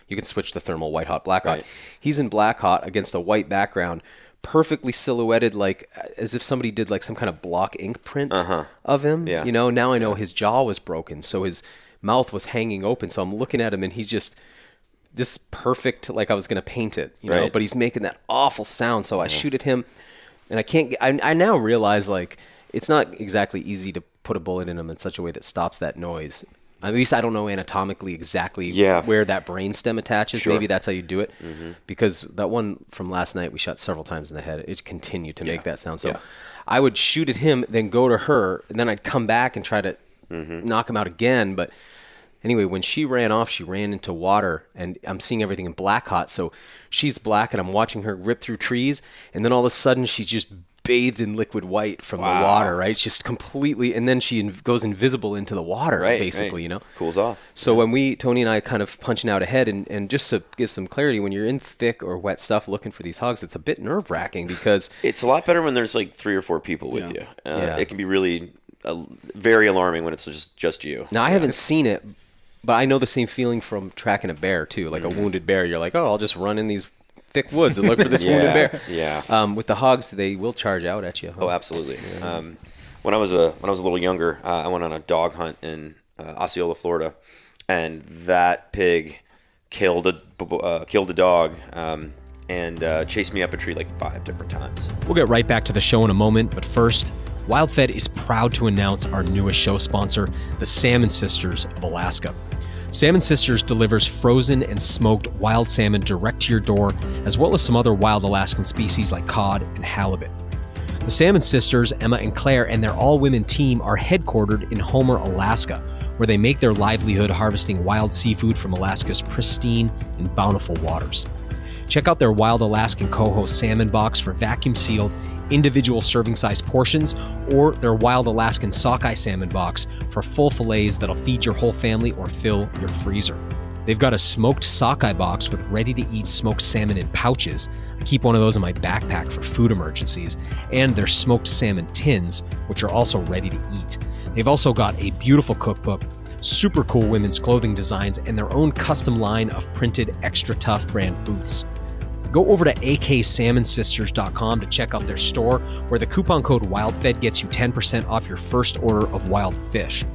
You can switch to thermal, white hot, black hot. He's in black hot against a white background, perfectly silhouetted, like as if somebody did like some kind of block ink print of him. Yeah. Now I know his jaw was broken, so his mouth was hanging open. So I'm looking at him, and he's just this perfect, like I was going to paint it, but he's making that awful sound. So I shoot at him, and I can't get, I now realize, like, it's not exactly easy to put a bullet in him in such a way that stops that noise. At least I don't know anatomically exactly where that brainstem attaches. Maybe that's how you do it. Because that one from last night, we shot several times in the head. It continued to make that sound. So I would shoot at him, then go to her, and then I'd come back and try to knock him out again. But anyway, when she ran off, she ran into water, and I'm seeing everything in black hot. So she's black, and I'm watching her rip through trees, and then all of a sudden she's just bathed in liquid white from the water, right? It's just completely, and then she goes invisible into the water, basically, Cools off. So when Tony and I kind of punching out ahead, and just to give some clarity, when you're in thick or wet stuff looking for these hogs, it's a bit nerve-wracking because... It's a lot better when there's like 3 or 4 people with you. It can be really very alarming when it's just you. Now, I haven't seen it, but I know the same feeling from tracking a bear, too. Like a wounded bear, you're like, oh, I'll just run in these thick woods and look for this wounded bear. Yeah. With the hogs, they will charge out at you. Oh, absolutely. When I was a little younger, I went on a dog hunt in Osceola, Florida, and that pig killed a dog and chased me up a tree like 5 different times. We'll get right back to the show in a moment, but first, WildFed is proud to announce our newest show sponsor, the Salmon Sisters of Alaska. Salmon Sisters delivers frozen and smoked wild salmon direct to your door, as well as some other wild Alaskan species like cod and halibut. The Salmon Sisters, Emma and Claire, and their all-women team are headquartered in Homer, Alaska, where they make their livelihood harvesting wild seafood from Alaska's pristine and bountiful waters. Check out their Wild Alaskan Coho salmon box for vacuum-sealed, individual serving-size portions, or their Wild Alaskan Sockeye salmon box for full fillets that'll feed your whole family or fill your freezer. They've got a smoked sockeye box with ready-to-eat smoked salmon in pouches. I keep one of those in my backpack for food emergencies, and their smoked salmon tins, which are also ready to eat. They've also got a beautiful cookbook, super cool women's clothing designs, and their own custom line of printed Extra Tough brand boots. Go over to aksalmonsisters.com to check out their store, where the coupon code WildFed gets you 10% off your first order of wild fish.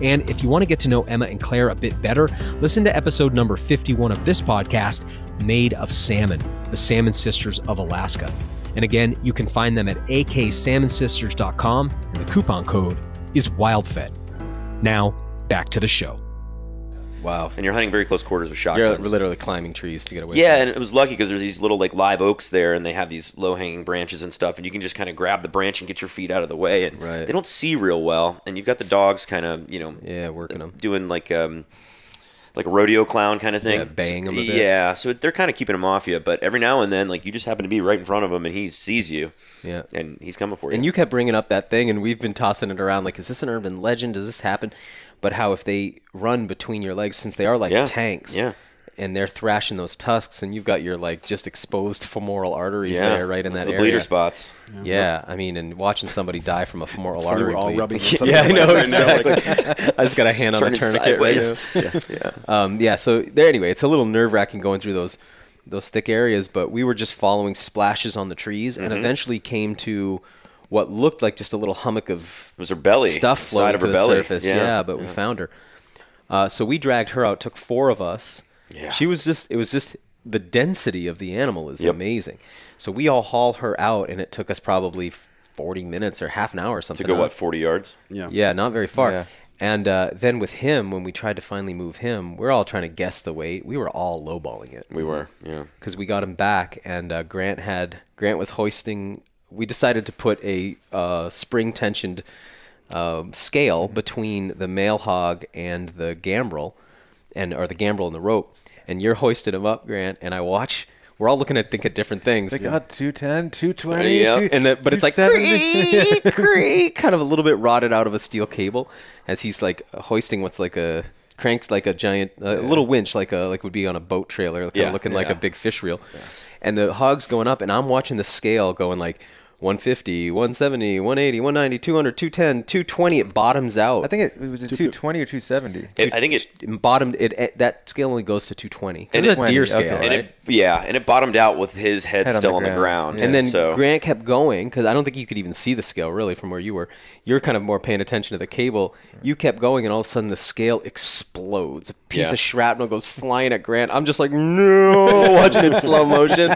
And if you want to get to know Emma and Claire a bit better, listen to episode number 51 of this podcast, Made of Salmon, the Salmon Sisters of Alaska. And again, you can find them at aksalmonsisters.com, and the coupon code is WildFed. Now, back to the show. Wow. And you're hunting very close quarters with You're shotguns. literally climbing trees to get away Yeah, from and it was lucky because there's these little like live oaks there, and they have these low-hanging branches and stuff, and you can just kind of grab the branch and get your feet out of the way. And Right. they don't see real well, and you've got the dogs kind of, working them. doing like a rodeo clown kind of thing. Yeah, baying them a bit. Yeah, so they're kind of keeping them off you, but every now and then, like, you just happen to be right in front of him, and he sees you. Yeah. And he's coming for you. And you kept bringing up that thing, and we've been tossing it around like, is this an urban legend? Does this happen? But how if they run between your legs, since they are like tanks, and they're thrashing those tusks, and you've got your like just exposed femoral arteries there right in those that are the area. bleeder spots. Yeah, I mean, and watching somebody die from a femoral Funny, artery we're all bleed. rubbing Yeah, I know, exactly. I just got a hand on the Turning tourniquet right sideways. now. Yeah, so there. Anyway, it's a little nerve-wracking going through those thick areas, but we were just following splashes on the trees, and eventually came to what looked like just a little hummock of It was her belly. stuff side floating of to her the belly. surface. Yeah, but we found her. So we dragged her out. Took 4 of us. Yeah. She was just. It was just the density of the animal is amazing. So we all haul her out, and it took us probably 40 minutes or half an hour or something. To go, 40 yards? Yeah, not very far. Yeah. And then with him, when we tried to finally move him, we're all trying to guess the weight. We were all lowballing it. We were, yeah. Because we got him back, and Grant was hoisting. We decided to put a spring-tensioned scale between the male hog and the gambrel, or the gambrel and the rope. And you're hoisting him up, Grant, and I watch. We're all looking at different things. They got 210, 220, Yeah. But it's like creak, creak, kind of a little bit rotted out of a steel cable as he's like hoisting what's like a cranked like a giant little winch like would be on a boat trailer, kind of looking like a big fish reel. Yeah. And the hog's going up, and I'm watching the scale going like 150, 170, 180, 190, 200, 210, 220. It bottoms out. I think it was a 220 or 270. I think it bottomed. That scale only goes to 220. And It's a it- deer okay. scale, And right? and it bottomed out with his head Head on still the on the ground. ground. Yeah. And then so, Grant kept going because I don't think you could even see the scale really from where you were. You're kind of more paying attention to the cable. You kept going, and all of a sudden the scale explodes. A piece of shrapnel goes flying at Grant. I'm just like, no, watching it in slow motion.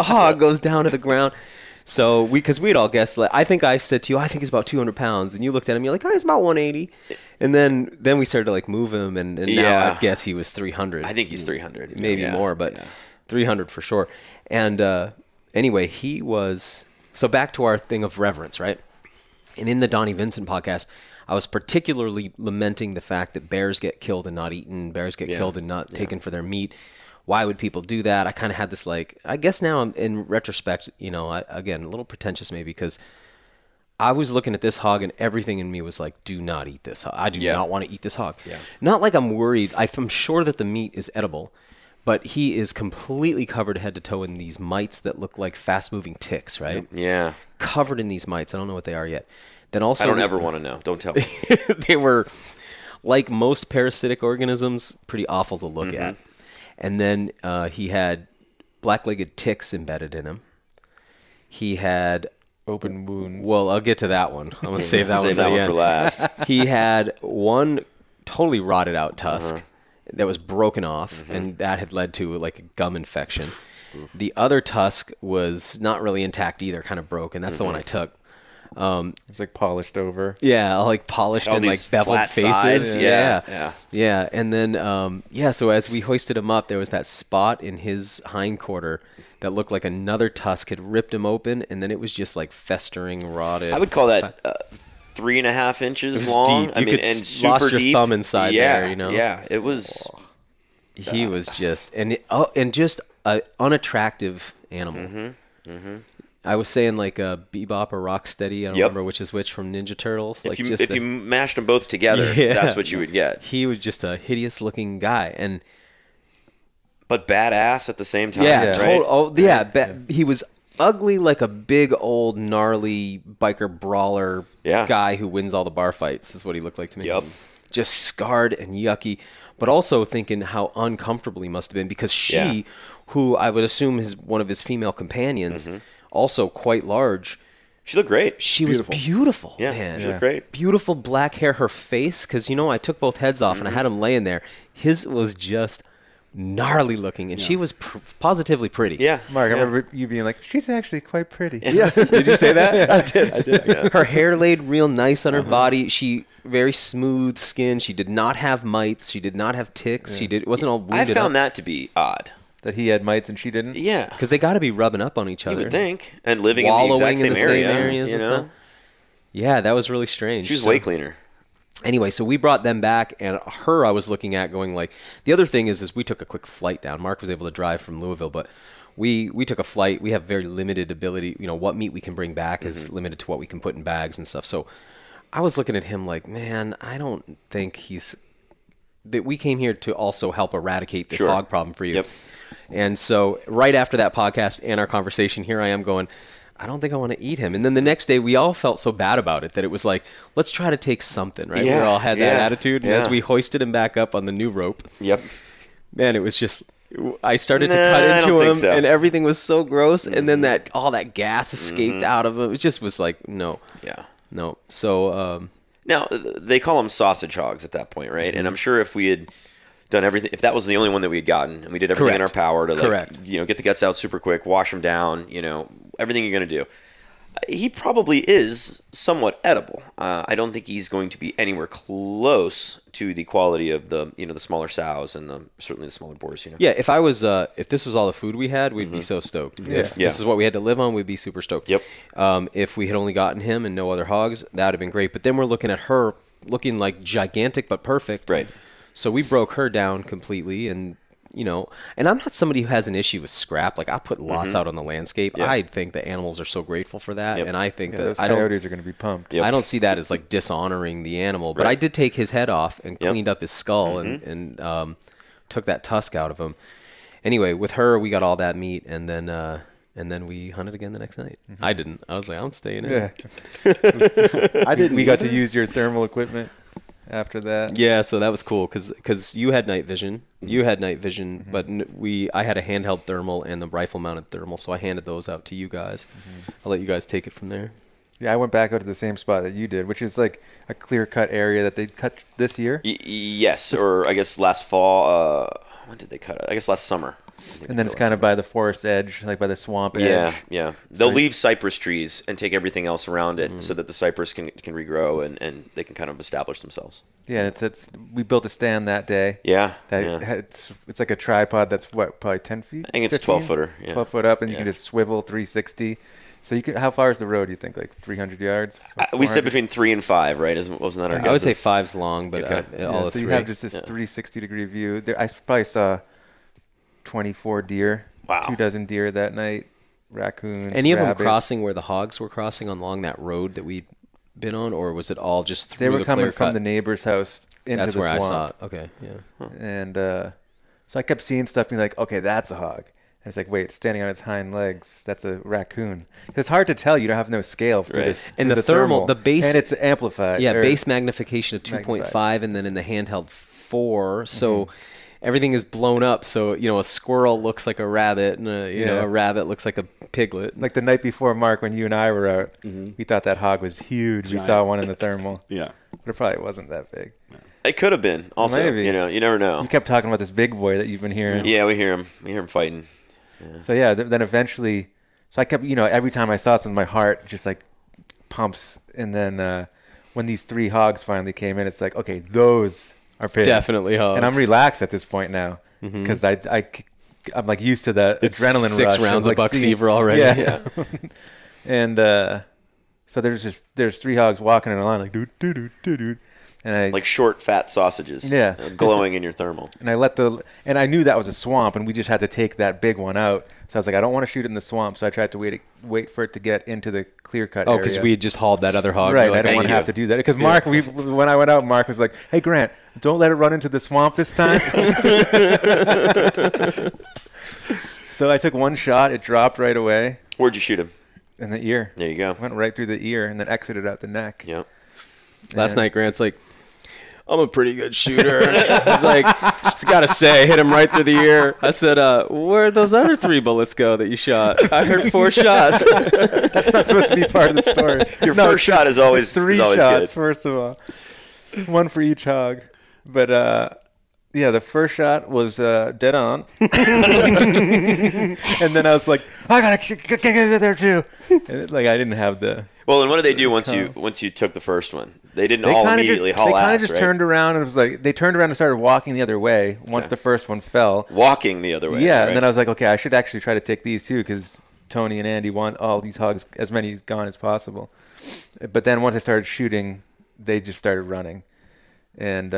Hog goes down to the ground. So because we'd all guessed, like, I think I said to you, I think he's about 200 pounds, and you looked at him, you're like, oh, he's about 180. And then we started to like move him, and now I guess he was 300. I think he's 300. Maybe more, but 300 for sure. And anyway, he was. So back to our thing of reverence, right? And in the Donnie Vincent podcast, I was particularly lamenting the fact that bears get killed and not eaten, bears get killed and not taken for their meat. Why would people do that? I kind of had this like, I guess now I'm in retrospect, again, a little pretentious maybe, because I was looking at this hog and everything in me was like, do not eat this hog. I do not want to eat this hog. Yeah. Not like I'm worried. I'm sure that the meat is edible, but he is completely covered head to toe in these mites that look like fast-moving ticks, right? Yeah. Covered in these mites. I don't know what they are yet. Then also, I don't ever want to know. Don't tell me. they were, like most parasitic organisms, pretty awful to look at. And then he had black-legged ticks embedded in him. He had Open wounds. Well, I'll get to that one. I'm going to save that one for last. He had one totally rotted out tusk that was broken off, and that had led to like a gum infection. The other tusk was not really intact either, kind of broken. That's the one I took. It's like polished over. Yeah, like polished All and these like beveled flat faces. sides. Yeah. And then, so as we hoisted him up, there was that spot in his hindquarter that looked like another tusk had ripped him open, and then it was just like festering, rotted. I would call that 3.5 inches was long. deep. I You mean, could and lost super your deep. thumb inside there, Yeah, it was. He was just and just an unattractive animal. I was saying like a Bebop or Rocksteady. I don't remember which is which from Ninja Turtles. Like If you mashed them both together, that's what you would get. He was just a hideous looking guy, but badass at the same time. yeah, right? he was ugly like a big old gnarly biker brawler guy who wins all the bar fights is what he looked like to me. Yep. Just scarred and yucky, but also thinking how uncomfortable he must have been because she, who I would assume is one of his female companions, also quite large. She looked great. She was beautiful, yeah, man. she looked great. Beautiful black hair. Her face, because, you know, I took both heads off and I had him laying there. His was just gnarly looking, and she was positively pretty. Yeah. Mark, I remember you being like, she's actually quite pretty. Yeah. Did you say that? I did. Yeah. Her hair laid real nice on her body. She very smooth skin. She did not have mites. She did not have ticks. It wasn't all wounded. I found that to be odd. That he had mites and she didn't? Yeah. Because they got to be rubbing up on each other. You would think. And living wallowing in the exact same area. areas you and know? stuff. Yeah, that was really strange. She was way cleaner. Anyway, so we brought them back, and her I was looking at going like, the other thing is we took a quick flight down. Mark was able to drive from Louisville, but we took a flight. We have very limited ability. You know, what meat we can bring back is limited to what we can put in bags and stuff. So I was looking at him like, man, I don't think that we came here to also help eradicate this hog problem for you. Yep. And so right after that podcast and our conversation, here I am going, I don't think I want to eat him. And then the next day, we all felt so bad about it that it was like, let's try to take something, right? Yeah, we all had that attitude. And as we hoisted him back up on the new rope, man, it was just, I started to cut into him, and everything was so gross. And then all that gas escaped out of him. It just was like, no. Yeah. No. So, now, they call them sausage hogs at that point, right? And I'm sure if we had done everything, if that was the only one that we had gotten, and we did everything in our power to, like, you know, get the guts out super quick, wash them down, you know, everything you're going to do, he probably is somewhat edible. I don't think he's going to be anywhere close to the quality of the, you know, the smaller sows and certainly the smaller boars, you know. Yeah, if this was all the food we had, we'd be so stoked. If this is what we had to live on, we'd be super stoked. Yep. If we had only gotten him and no other hogs, that would have been great. But then we're looking at her looking like gigantic but perfect. Right. So we broke her down completely, and you know, and I'm not somebody who has an issue with scrap. Like, I put lots out on the landscape. I think the animals are so grateful for that, and I think that those coyotes are going to be pumped. I don't see that as like dishonoring the animal. But I did take his head off and cleaned up his skull and took that tusk out of him. Anyway, with her, we got all that meat, and then we hunted again the next night. I didn't. I was like, I'm staying in. Yeah. I didn't. We got to use your thermal equipment after that. Yeah, so that was cool because you had night vision. You had night vision, but I had a handheld thermal and the rifle mounted thermal, so I handed those out to you guys. I'll let you guys take it from there. Yeah, I went back out to the same spot that you did, which is like a clear cut area that they cut this year. Yes, or I guess last fall. When did they cut it? I guess last summer. And then it's kind of by the forest edge, like by the swamp edge. Yeah. They'll leave cypress trees and take everything else around it so that the cypress can regrow and they can kind of establish themselves. Yeah, it's we built a stand that day. Yeah. It's like a tripod that's probably 10 feet? I think it's 15? 12-footer. Yeah. 12 foot up, and you can just swivel 360. So how far is the road, you think? Like 300 yards? We said between 3 and 5, right? Wasn't that our guess? I would say 5's long, but all so three. you have just this 360-degree view. I probably saw 24 deer. Wow. 2 dozen deer that night. Raccoons, Any of them rabbits. crossing where the hogs were crossing along that road that we'd been on, or was it all just through They were the coming clear from cut? the neighbor's house into That's the where swamp. I saw it. Okay, yeah. And so I kept seeing stuff being like, okay, that's a hog. And it's like, wait, it's standing on its hind legs. That's a raccoon. It's hard to tell. You don't have no scale for this. And for the thermal, the base, and it's amplified. yeah, base magnification of 2.5, and then in the handheld 4. So everything is blown up. So you know, a squirrel looks like a rabbit, and a rabbit looks like a piglet. Like the night before, Mark, when you and I were out, we thought that hog was huge. We saw one in the thermal. Yeah. But it probably wasn't that big. It could have been. Also, Maybe. you know, you never know. You kept talking about this big boy that you've been hearing. Yeah, we hear him. We hear him fighting. Yeah. So yeah, then eventually, so I kept, every time I saw something, my heart just like pumps. And then when these 3 hogs finally came in, it's like, okay, those are pigs. Definitely hogs. And I'm relaxed at this point now because I'm like used to that adrenaline 6 rush. Six rounds of like buck fever already. Yeah. And so there's 3 hogs walking in a line like doo doo doo doo doo. And like short, fat sausages. Yeah. Glowing in your thermal. And I knew that was a swamp, and we just had to take that big one out. So I was like, I don't want to shoot it in the swamp, so I tried to wait for it to get into the clear cut area. Oh, because we had just hauled that other hog. Right, Like, I didn't want to have to do that. Because Mark, when I went out, Mark was like, hey, Grant, don't let it run into the swamp this time. So I took one shot. It dropped right away. Where'd you shoot him? In the ear. There you go. Went right through the ear and then exited out the neck. Yep. Last night, Grant's like, I'm a pretty good shooter. He's like, just got to say, hit him right through the ear. I said, where'd those other 3 bullets go that you shot? I heard 4 shots. That's not supposed to be part of the story. Your first shot is always 3 is always shots, good. first of all. 1 for each hog. But, yeah, the first shot was dead on. And then I was like, I got to get there too. And like I didn't have the... Well, and what did they do once you took the first one? They didn't all immediately haul ass, They kind of just right? turned around and it was like they turned around and started walking the other way once the first one fell. Walking the other way. Yeah, right? and then I was like, okay, I should actually try to take these too because Tony and Andy want all these hogs, as many gone as possible. But then once I started shooting, they just started running. And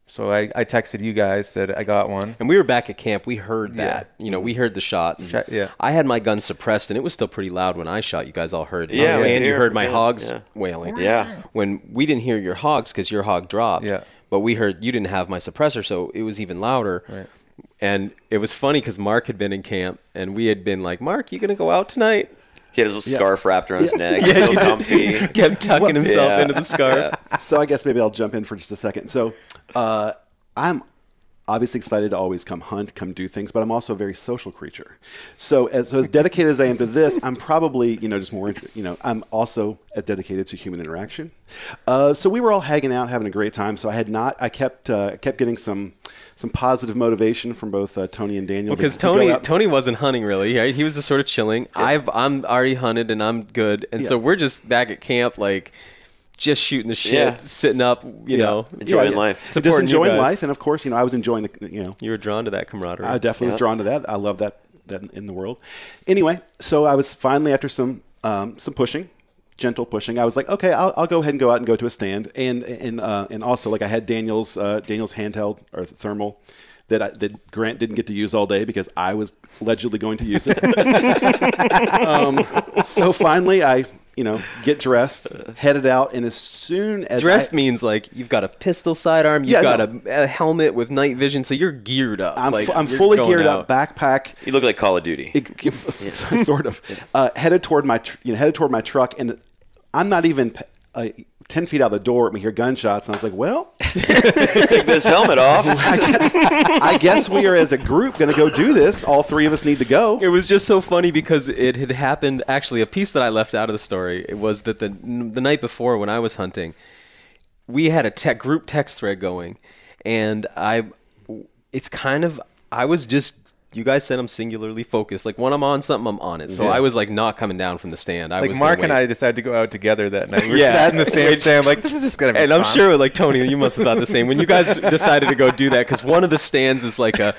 so I texted you guys, said I got one. And we were back at camp. We heard that. You know, we heard the shots. Yeah. I had my gun suppressed, and it was still pretty loud when I shot. You guys all heard it. Yeah, And you heard my yeah, hogs yeah. wailing. Yeah. When we didn't hear your hogs because your hog dropped. Yeah. But we heard you didn't have my suppressor, so it was even louder. Right. And it was funny because Mark had been in camp, and we had been like, Mark, you going to go out tonight? He had his little scarf wrapped around his neck. Real comfy. Kept tucking himself into the scarf. So I guess maybe I'll jump in for just a second. So I'm obviously excited to always come hunt, come do things, but I'm also a very social creature. So as dedicated as I am to this, I'm probably, just more, I'm also as dedicated to human interaction. So we were all hanging out, having a great time. So I kept getting some positive motivation from both Tony and Daniel. Because Tony wasn't hunting really. Right? He was just sort of chilling. Yeah. I'm already hunted and I'm good. And so we're just back at camp, like, just shooting the shit, sitting up, you know, enjoying life, just enjoying life, and of course, I was enjoying the, you were drawn to that camaraderie. I definitely was drawn to that. I love that in the world. Anyway, so I was finally after some pushing, gentle pushing. I was like, okay, I'll go ahead and go out and go to a stand, and also like I had Daniel's handheld or thermal that Grant didn't get to use all day because I was allegedly going to use it. So finally, I get dressed, headed out, and as soon as dressed means like you've got a pistol sidearm, you've got a helmet with night vision, so you're geared up. I'm fully geared up, backpack. You look like Call of Duty, sort of. Headed toward my truck, and I'm not even 10 feet out the door, and we hear gunshots, and I was like, well, take this helmet off. I guess we are, as a group, going to go do this. All 3 of us need to go. It was just so funny because it had happened. Actually, a piece that I left out of the story, it was that the night before when I was hunting, we had a group text thread going, and I was just, you guys said I'm singularly focused. Like when I'm on something, I'm on it. So I was like not coming down from the stand. Mark and I decided to go out together that night. We sat in the same stand, like, this is just going to be fun. I'm sure, like, Tony, you must have thought the same. When you guys decided to go do that, because one of the stands is like a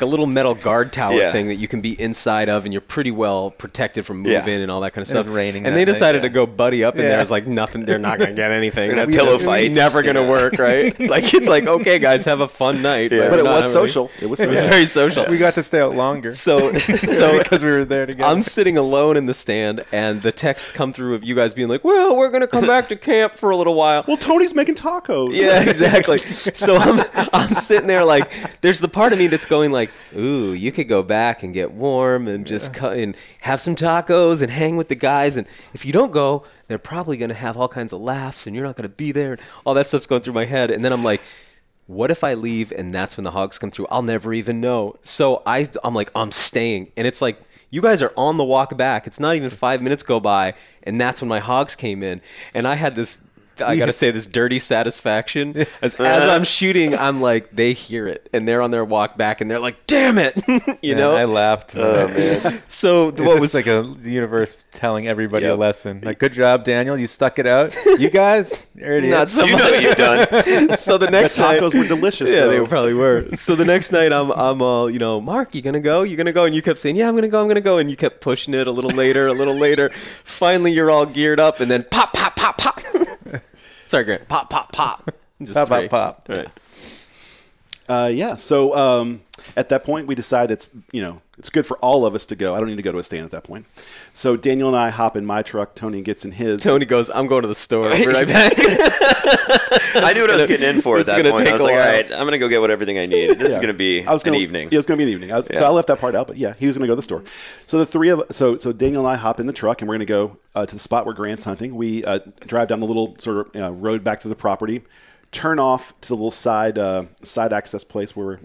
little metal guard tower thing that you can be inside of, and you're pretty well protected from moving and all that kind of stuff. It was raining and they decided to go buddy up in there. It's like nothing. They're not going to get anything. That's pillow fights. Never going to work, right? Like it's like, okay, guys, have a fun night. But it was social. It was very social. We got to stay out longer. So because we were there together. I'm sitting alone in the stand, and the text come through of you guys being like, well, we're going to come back to camp for a little while. Well, Tony's making tacos. Yeah, exactly. So I'm sitting there like, there's the part of me that's going like, ooh, you could go back and get warm and just cut and have some tacos and hang with the guys. And if you don't go, they're probably going to have all kinds of laughs and you're not going to be there. And all that stuff's going through my head. And then I'm like, what if I leave and that's when the hogs come through? I'll never even know. So I'm like, I'm staying. And it's like, you guys are on the walk back. It's not even 5 minutes go by. And that's when my hogs came in. And I had this, I got to say, this dirty satisfaction. As I'm shooting, I'm like, they hear it. And they're on their walk back, and they're like, damn it. you know? I laughed. Man. So what was like the universe telling everybody a lesson. Like, good job, Daniel. You stuck it out. You guys, not so you know much. you've done. So the next night, tacos were delicious. Yeah, though. they probably were. So the next night, I'm all, Mark, you gonna go? You gonna go? And you kept saying, yeah, I'm gonna go. And you kept pushing it a little later. Finally, you're all geared up, and then pop. Sorry, Grant. Pop. Just pop. Pop. Right. So at that point, we decided it's good for all of us to go. I don't need to go to a stand at that point. So Daniel and I hop in my truck. Tony gets in his. Tony goes, I'm going to the store. I'll be right back. I knew what I was getting in for at that point. I was like, all right, I'm going to go get everything I need. This is going to be an evening. Yeah, it's going to be an evening. So I left that part out, but yeah, he was going to go to the store. So the three of so Daniel and I hop in the truck, and we're going to go to the spot where Grant's hunting. We drive down the little sort of road back to the property, turn off to the little side access place where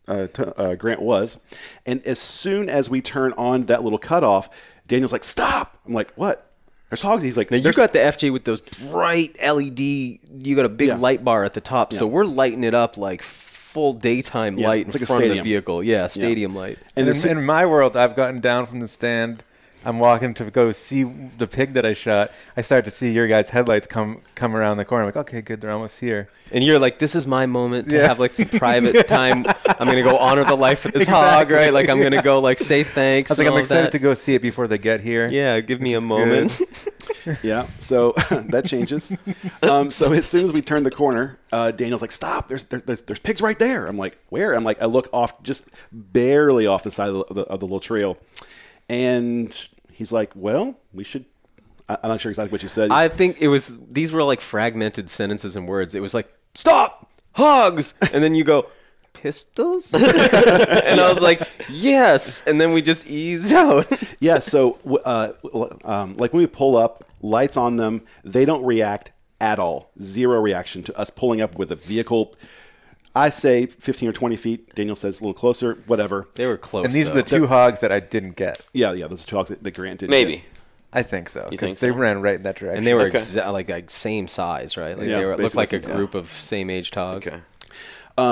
Grant was, and as soon as we turn on that little cutoff, Daniel's like, "Stop!" I'm like, "What?" There's hogs. He's like, now you got the FJ with those bright LED. You got a big light bar at the top, so we're lighting it up like full daytime light in front of the vehicle. Yeah, stadium light. And in my world, I've gotten down from the stand. I'm walking to go see the pig that I shot. I start to see your guys' headlights come around the corner. I'm like, okay, good, they're almost here. And you're like, this is my moment to have like some private time. I'm gonna go honor the life of this hog, right? Like I'm gonna go like say thanks. I was like, I'm excited to go see it before they get here. Yeah, give me a moment. Yeah, so that changes. So as soon as we turn the corner, Daniel's like, "Stop! There's pigs right there." I'm like, "Where?" I'm like, I look off, just barely off the side of the little trail, and he's like, "Well, we should." I'm not sure exactly what you said. I think these were like fragmented sentences and words. It was like, "Stop! Hogs!" And then you go, "Pistols?" And I was like, "Yes." And then we just eased out. Yeah, so like when we pull up, lights on them, they don't react at all. Zero reaction to us pulling up with a vehicle. I say 15 or 20 feet. Daniel says a little closer, whatever. They were close. And these are the two hogs that I didn't get. Yeah, those are two hogs that Grant didn't Maybe. get. I think so. You think they so? ran right in that direction. And they were like same size, right? Like they looked like a group of same-aged hogs. Okay.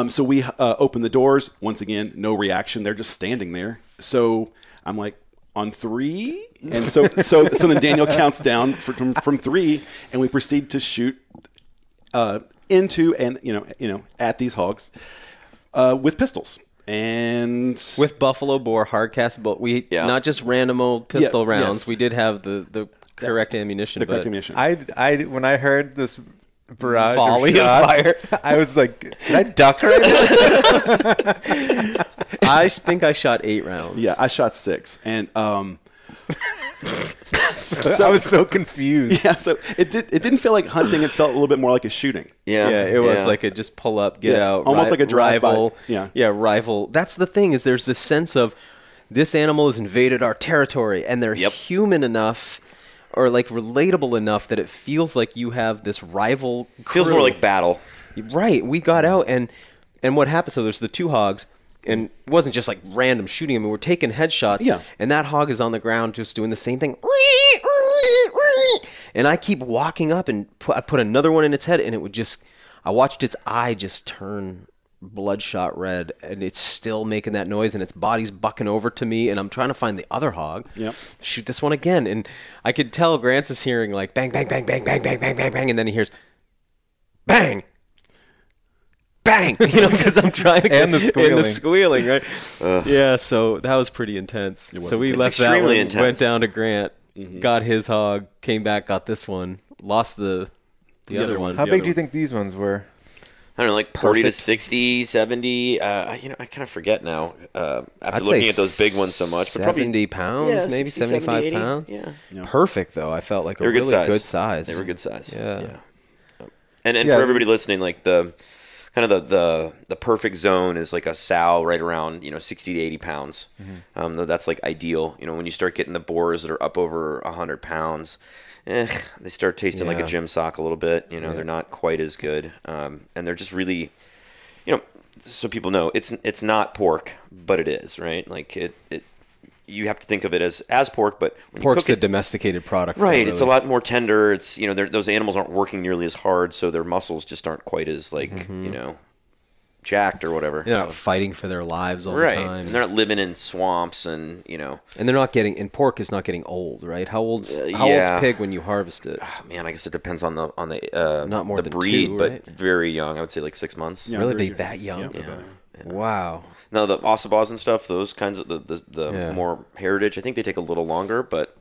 So we open the doors. Once again, no reaction. They're just standing there. So I'm like, on 3? And so then Daniel counts down from 3, and we proceed to shoot into and at these hogs with pistols. And with buffalo bore hardcast, but we not just random old pistol rounds. Yes. We did have the correct ammunition. The correct ammunition. I when I heard this barrage volley of shots, fire, I was like, "Did I duck right now?" I think I shot 8 rounds. Yeah, I shot 6, and so I was so confused. Yeah, so it didn't feel like hunting. It felt a little bit more like a shooting. Yeah, it was like a just pull up, get out, almost like a rival. Yeah, rival. That's the thing, is there's this sense of this animal has invaded our territory, and they're human enough or like relatable enough that it feels like you have this rival crew. Feels more like battle. Right. We got out, and what happened? So there's the 2 hogs. And it wasn't just like random shooting. I mean, we're taking headshots, and that hog is on the ground just doing the same thing. And I keep walking up and I put another one in its head, and it would just, I watched its eye just turn bloodshot red, and it's still making that noise, and its body's bucking over to me, and I'm trying to find the other hog. Yep. Shoot this one again. And I could tell Grant's is hearing like bang, bang, bang, bang, bang, bang, bang, bang, bang, and then he hears bang. Bang! Because I'm trying to get and the squealing, right? Yeah, so that was pretty intense. So we left that one, went down to Grant, got his hog, came back, got this one, lost the other one. How big do you think these ones were? I don't know, like 40 to 60, 70. I kind of forget now after looking at those big ones so much. But 70 pounds, maybe 60, 75 70, pounds. Yeah. Perfect, though. I felt like a really good size. They were good size. Yeah. And for everybody listening, like the perfect zone is like a sow right around 60 to 80 pounds. That's like ideal. When you start getting the boars that are up over 100 pounds, they start tasting like a gym sock a little bit. They're not quite as good, and they're just really, so people know it's not pork, but it is, right? Like it you have to think of it as pork, but when pork's you the domesticated product, right? Really. It's a lot more tender. It's those animals aren't working nearly as hard, so their muscles just aren't quite as jacked or whatever. They're not fighting for their lives all the time. And they're not living in swamps and and they're not getting. And pork is not getting old, right? How old's pig when you harvest it? Oh, man, I guess it depends on the not more the than breed, 2, but right? very young. I would say like 6 months. Yeah, really, that young? Yeah. Wow. No, the Ossabaws and stuff, those kinds of the more heritage, I think they take a little longer, but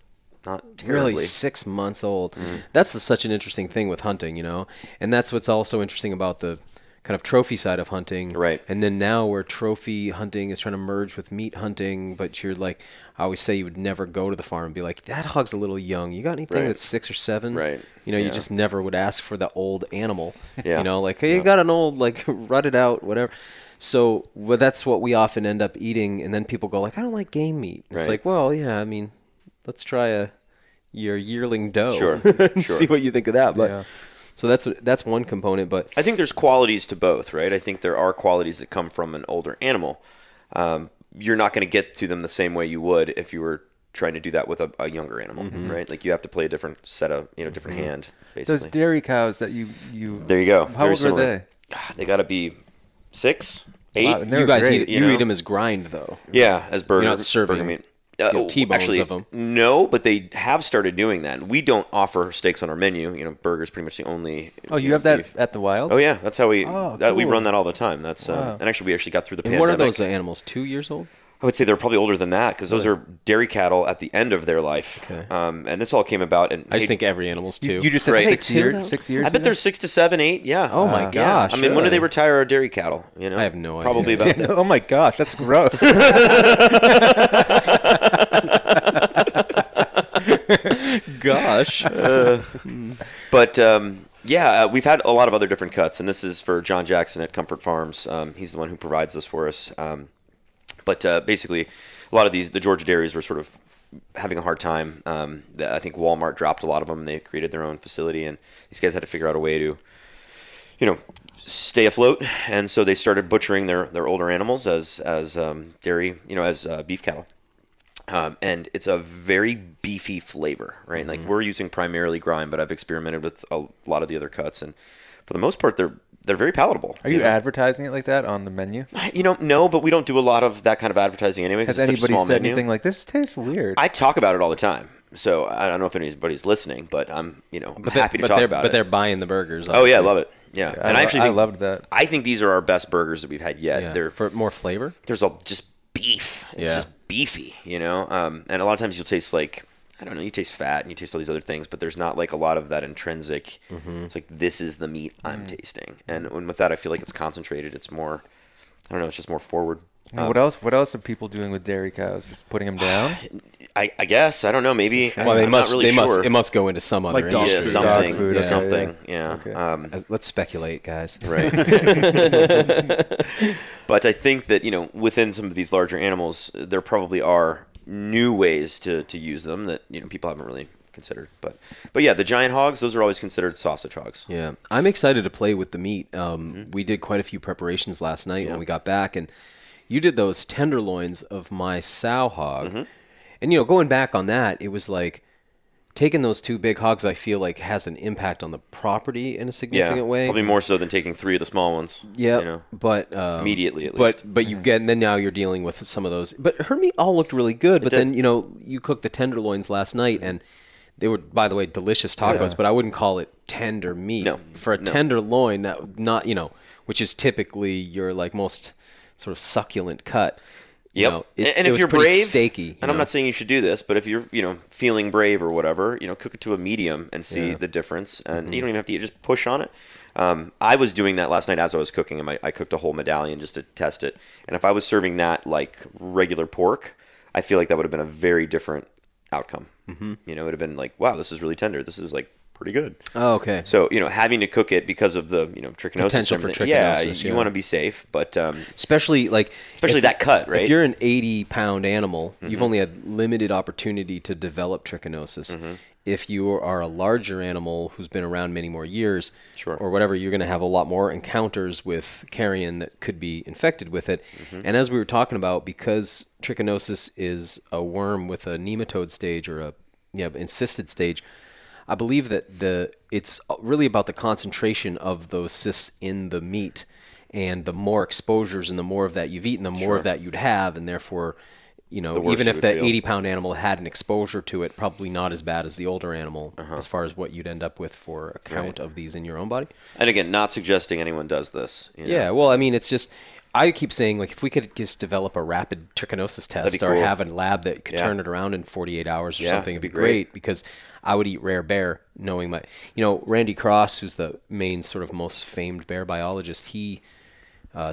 not terribly. Really, 6 months old. That's such an interesting thing with hunting, and that's what's also interesting about the kind of trophy side of hunting. Right. And then now where trophy hunting is trying to merge with meat hunting, but you're like, I always say you would never go to the farm and be like, that hog's a little young. You got anything that's 6 or 7? Right. You know, you just never would ask for the old animal. Yeah. You know, like, hey, you got an old, like, rutted out, whatever. So, well, that's what we often end up eating. And then people go like, I don't like game meat. It's like, well, yeah, I mean, let's try your yearling doe. Sure. And see what you think of that. But so that's one component. But I think there's qualities to both, right? I think there are qualities that come from an older animal. You're not going to get to them the same way you would if you were trying to do that with a younger animal, right? Like you have to play a different set of, different hand, basically. Those dairy cows that you there you go. How old are they? They got to be 6, 8. Wow, you guys great, eat them as grind, though. Yeah, as burger. You're not serving burger meat. T-bones actually, of them. No, but they have started doing that. We don't offer steaks on our menu. Burger's pretty much the only. Oh, you have that beef. at the Wyld? Oh yeah, that's how we. We cool. run that all the time. That's and actually we actually got through the And pandemic. what are those animals? 2 years old? I would say they're probably older than that because those are dairy cattle at the end of their life. Okay. And this all came about. And I just think every animal's 2. You just said Right. 6 years? 6 years? I bet they're 6 to 7, 8. Yeah. Oh my gosh. I mean, when do really? they retire our dairy cattle? I have no idea. Probably about that. Oh my gosh, that's gross. Gosh. But we've had a lot of other different cuts, and this is for John Jackson at Comfort Farms. He's the one who provides this for us. But basically, a lot of the Georgia dairies were sort of having a hard time. I think Walmart dropped a lot of them, and they created their own facility, and these guys had to figure out a way to, stay afloat. And so they started butchering their older animals as dairy, as beef cattle. And it's a very beefy flavor, right? Like we're using primarily grind, but I've experimented with a lot of the other cuts, and for the most part, they're very palatable. Are you advertising it like that on the menu? No, but we don't do a lot of that kind of advertising anyway. Has It's such a anybody small said menu. anything like, this tastes weird? I talk about it all the time, so I don't know if anybody's listening, but I'm happy to talk about it. But they're buying the burgers. Oh yeah, I obviously. love it. Yeah, and I actually I loved that. I think these are our best burgers that we've had yet. Yeah. They're For more flavor? there's just beef. It's Yeah. just beefy, and a lot of times you'll taste like, I don't know, you taste fat and you taste all these other things, but there's not like a lot of that intrinsic. It's like, this is the meat I'm tasting, and with that, I feel like it's concentrated. It's more, I don't know, it's just more forward. What else are people doing with dairy cows? Just putting them down? I guess, I don't know, maybe. Well, they I'm must. not really they sure. must. It must go into some other Like dog industry. food. something, Dog food, something, yeah. yeah. Okay. Let's speculate, guys. Right. But I think that, within some of these larger animals, there probably are new ways to use them that, people haven't really considered. But yeah, the giant hogs, those are always considered sausage hogs. Yeah, I'm excited to play with the meat. We did quite a few preparations last night when we got back, and you did those tenderloins of my sow hog. And, going back on that, it was like taking those 2 big hogs, I feel like has an impact on the property in a significant way. Probably more so than taking 3 of the small ones. Yeah, but immediately at least. But you get, and then now you're dealing with some of those. But her meat all looked really good. But then you cooked the tenderloins last night, and they were, by the way, delicious tacos. But I wouldn't call it tender meat. No, for a tenderloin, that not which is typically your like most sort of succulent cut. Yep. And it if was you're pretty brave, steaky, and I'm not saying you should do this, but if you're, feeling brave or whatever, cook it to a medium and see the difference. And you don't even have to just push on it. I was doing that last night as I was cooking, and I cooked a whole medallion just to test it. And if I was serving that like regular pork, I feel like that would have been a very different outcome. It would have been like, wow, this is really tender. This is like pretty good. Oh, okay. So, having to cook it because of the, trichinosis. Potential and for everything, trichinosis, you want to be safe, but especially that cut, right? If you're an 80-pound animal, you've only had limited opportunity to develop trichinosis. If you are a larger animal who's been around many more years, or whatever, you're going to have a lot more encounters with carrion that could be infected with it. And as we were talking about, because trichinosis is a worm with a nematode stage or a encysted stage, I believe that it's really about the concentration of those cysts in the meat, and the more exposures and the more of that you've eaten, the more of that you'd have, and therefore, even if that 80-pound animal had an exposure to it, probably not as bad as the older animal as far as what you'd end up with for a count of these in your own body. And again, not suggesting anyone does this. Yeah, well, I mean, it's just I keep saying, like, if we could just develop a rapid trichinosis test or cool. have a lab that could turn it around in 48 hours or something, it'd be great because I would eat rare bear knowing my, Randy Cross, who's the main sort of most famed bear biologist, he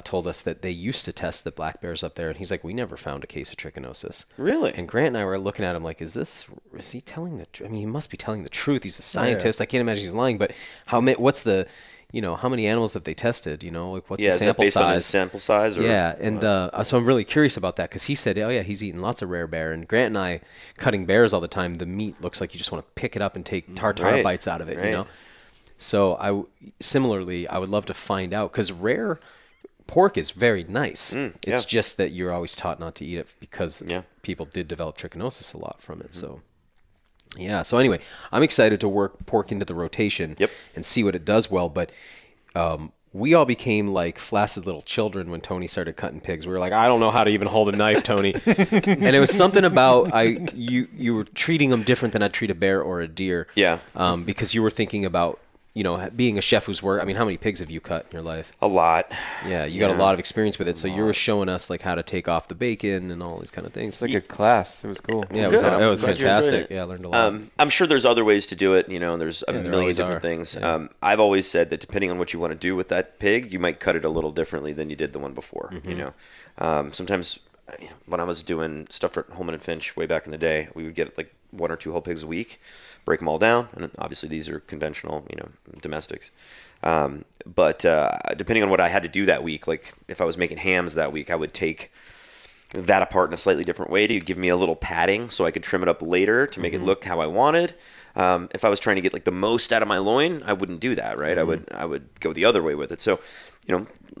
told us that they used to test the black bears up there, and he's like, we never found a case of trichinosis. Really? And Grant and I were looking at him like, is he telling the truth? I mean, he must be telling the truth. He's a scientist. I can't imagine he's lying, but what's the... how many animals have they tested? Like what's the sample is that based size? on his sample size? Or, and so I'm really curious about that because he said, oh yeah, he's eating lots of rare bear. And Grant and I, cutting bears all the time, the meat looks like you just want to pick it up and take tartar bites out of it, So I would love to find out because rare pork is very nice. It's just that you're always taught not to eat it because people did develop trichinosis a lot from it. So. Yeah. So anyway, I'm excited to work pork into the rotation and see what it does well. But we all became like flaccid little children when Tony started cutting pigs. We were like, I don't know how to even hold a knife, Tony. And it was something about you were treating them different than I'd treat a bear or a deer. Yeah. Because you were thinking about being a chef who's worked. I mean, how many pigs have you cut in your life? A lot. Yeah, you got a lot of experience with it. So you were showing us like how to take off the bacon and all these kind of things. It's like a class. It was cool. Yeah, it was fantastic. Yeah, I learned a lot. I'm sure there's other ways to do it. There's a million different things. Yeah. I've always said that depending on what you want to do with that pig, you might cut it a little differently than you did the one before. Sometimes when I was doing stuff for Holman and Finch way back in the day, we would get like 1 or 2 whole pigs a week. Break them all down, and obviously these are conventional, domestics. But depending on what I had to do that week, like if I was making hams that week, I would take that apart in a slightly different way to give me a little padding so I could trim it up later to make it look how I wanted. If I was trying to get like the most out of my loin, I wouldn't do that, right? I would go the other way with it. So,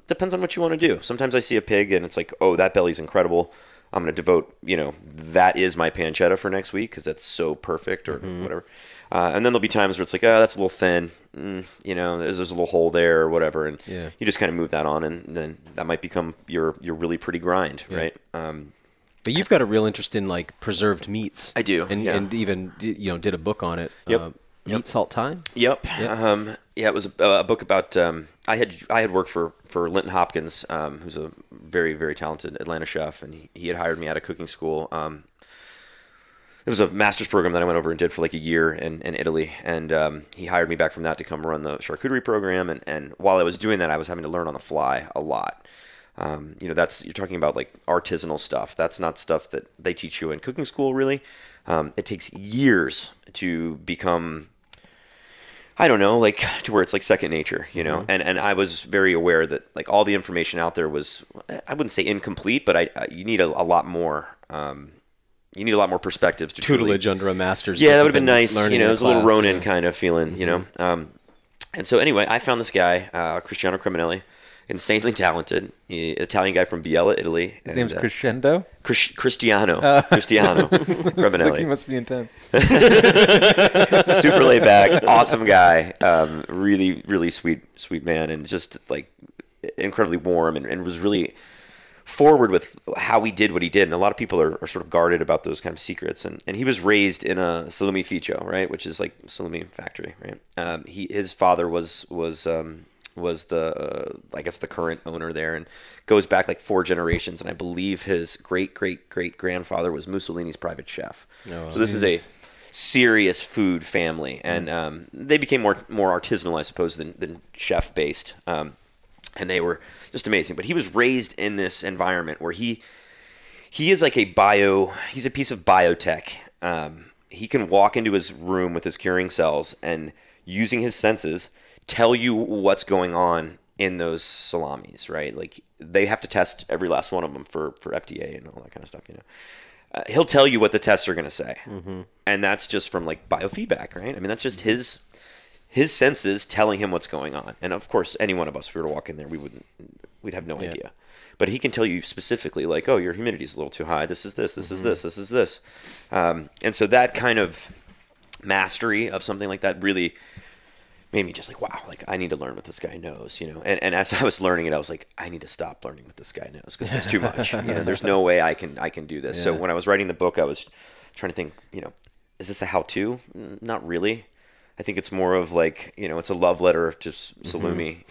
depends on what you want to do. Sometimes I see a pig and it's like, oh, that belly's incredible. I'm going to devote, that is my pancetta for next week because that's so perfect or whatever. And then there'll be times where it's like, oh, that's a little thin. There's a little hole there or whatever. And you just kind of move that on and then that might become your really pretty grind, right? But you've got a real interest in like preserved meats. I do. And even, did a book on it. Meat Salt Time? Yep. It was a book about, I had worked for Linton Hopkins, who's a very, very talented Atlanta chef, and he had hired me out of cooking school. It was a master's program that I went over and did for like a year in Italy, and he hired me back from that to come run the charcuterie program, and while I was doing that, I was having to learn on the fly a lot. You're talking about like artisanal stuff. That's not stuff that they teach you in cooking school, really. It takes years to become, I don't know, like to where it's like second nature, and I was very aware that like all the information out there was, I wouldn't say incomplete, but you need a lot more, you need a lot more perspectives to tutelage under a master's. Yeah, that would have been nice. It was a little Ronin kind of feeling, and so anyway, I found this guy, Cristiano Cremonelli, insanely talented, Italian guy from Biella, Italy. His name's Crescendo? Cristiano Cremonelli. He must be intense. Super laid back, awesome guy, really, really sweet man, and just like incredibly warm and was really forward with how he did what he did. And a lot of people are sort of guarded about those kind of secrets. And he was raised in a salumi ficio, right, which is like salumi factory, right? His father was the I guess the current owner there, and goes back like 4 generations, and I believe his great grandfather was Mussolini's private chef. So this is a serious food family, and they became more artisanal, I suppose, than chef based, and they were just amazing. But he was raised in this environment where he is like he's a piece of biotech. He can walk into his room with his curing cells and using his senses tell you what's going on in those salamis, right? Like they have to test every last one of them for FDA and all that kind of stuff, he'll tell you what the tests are going to say. And that's just from like biofeedback, right? I mean, that's just his senses telling him what's going on. And of course, any one of us, if we were to walk in there, we'd have no idea. But he can tell you specifically, like, oh, your humidity is a little too high. This is this, this is this, this is this. And so that kind of mastery of something like that really made me just like, wow, like I need to learn what this guy knows, And as I was learning it, I was like, I need to stop learning what this guy knows because it's too much. There's no way I can do this. Yeah. So when I was writing the book, I was trying to think, is this a how-to? Not really. I think it's more of like, it's a love letter to salumi,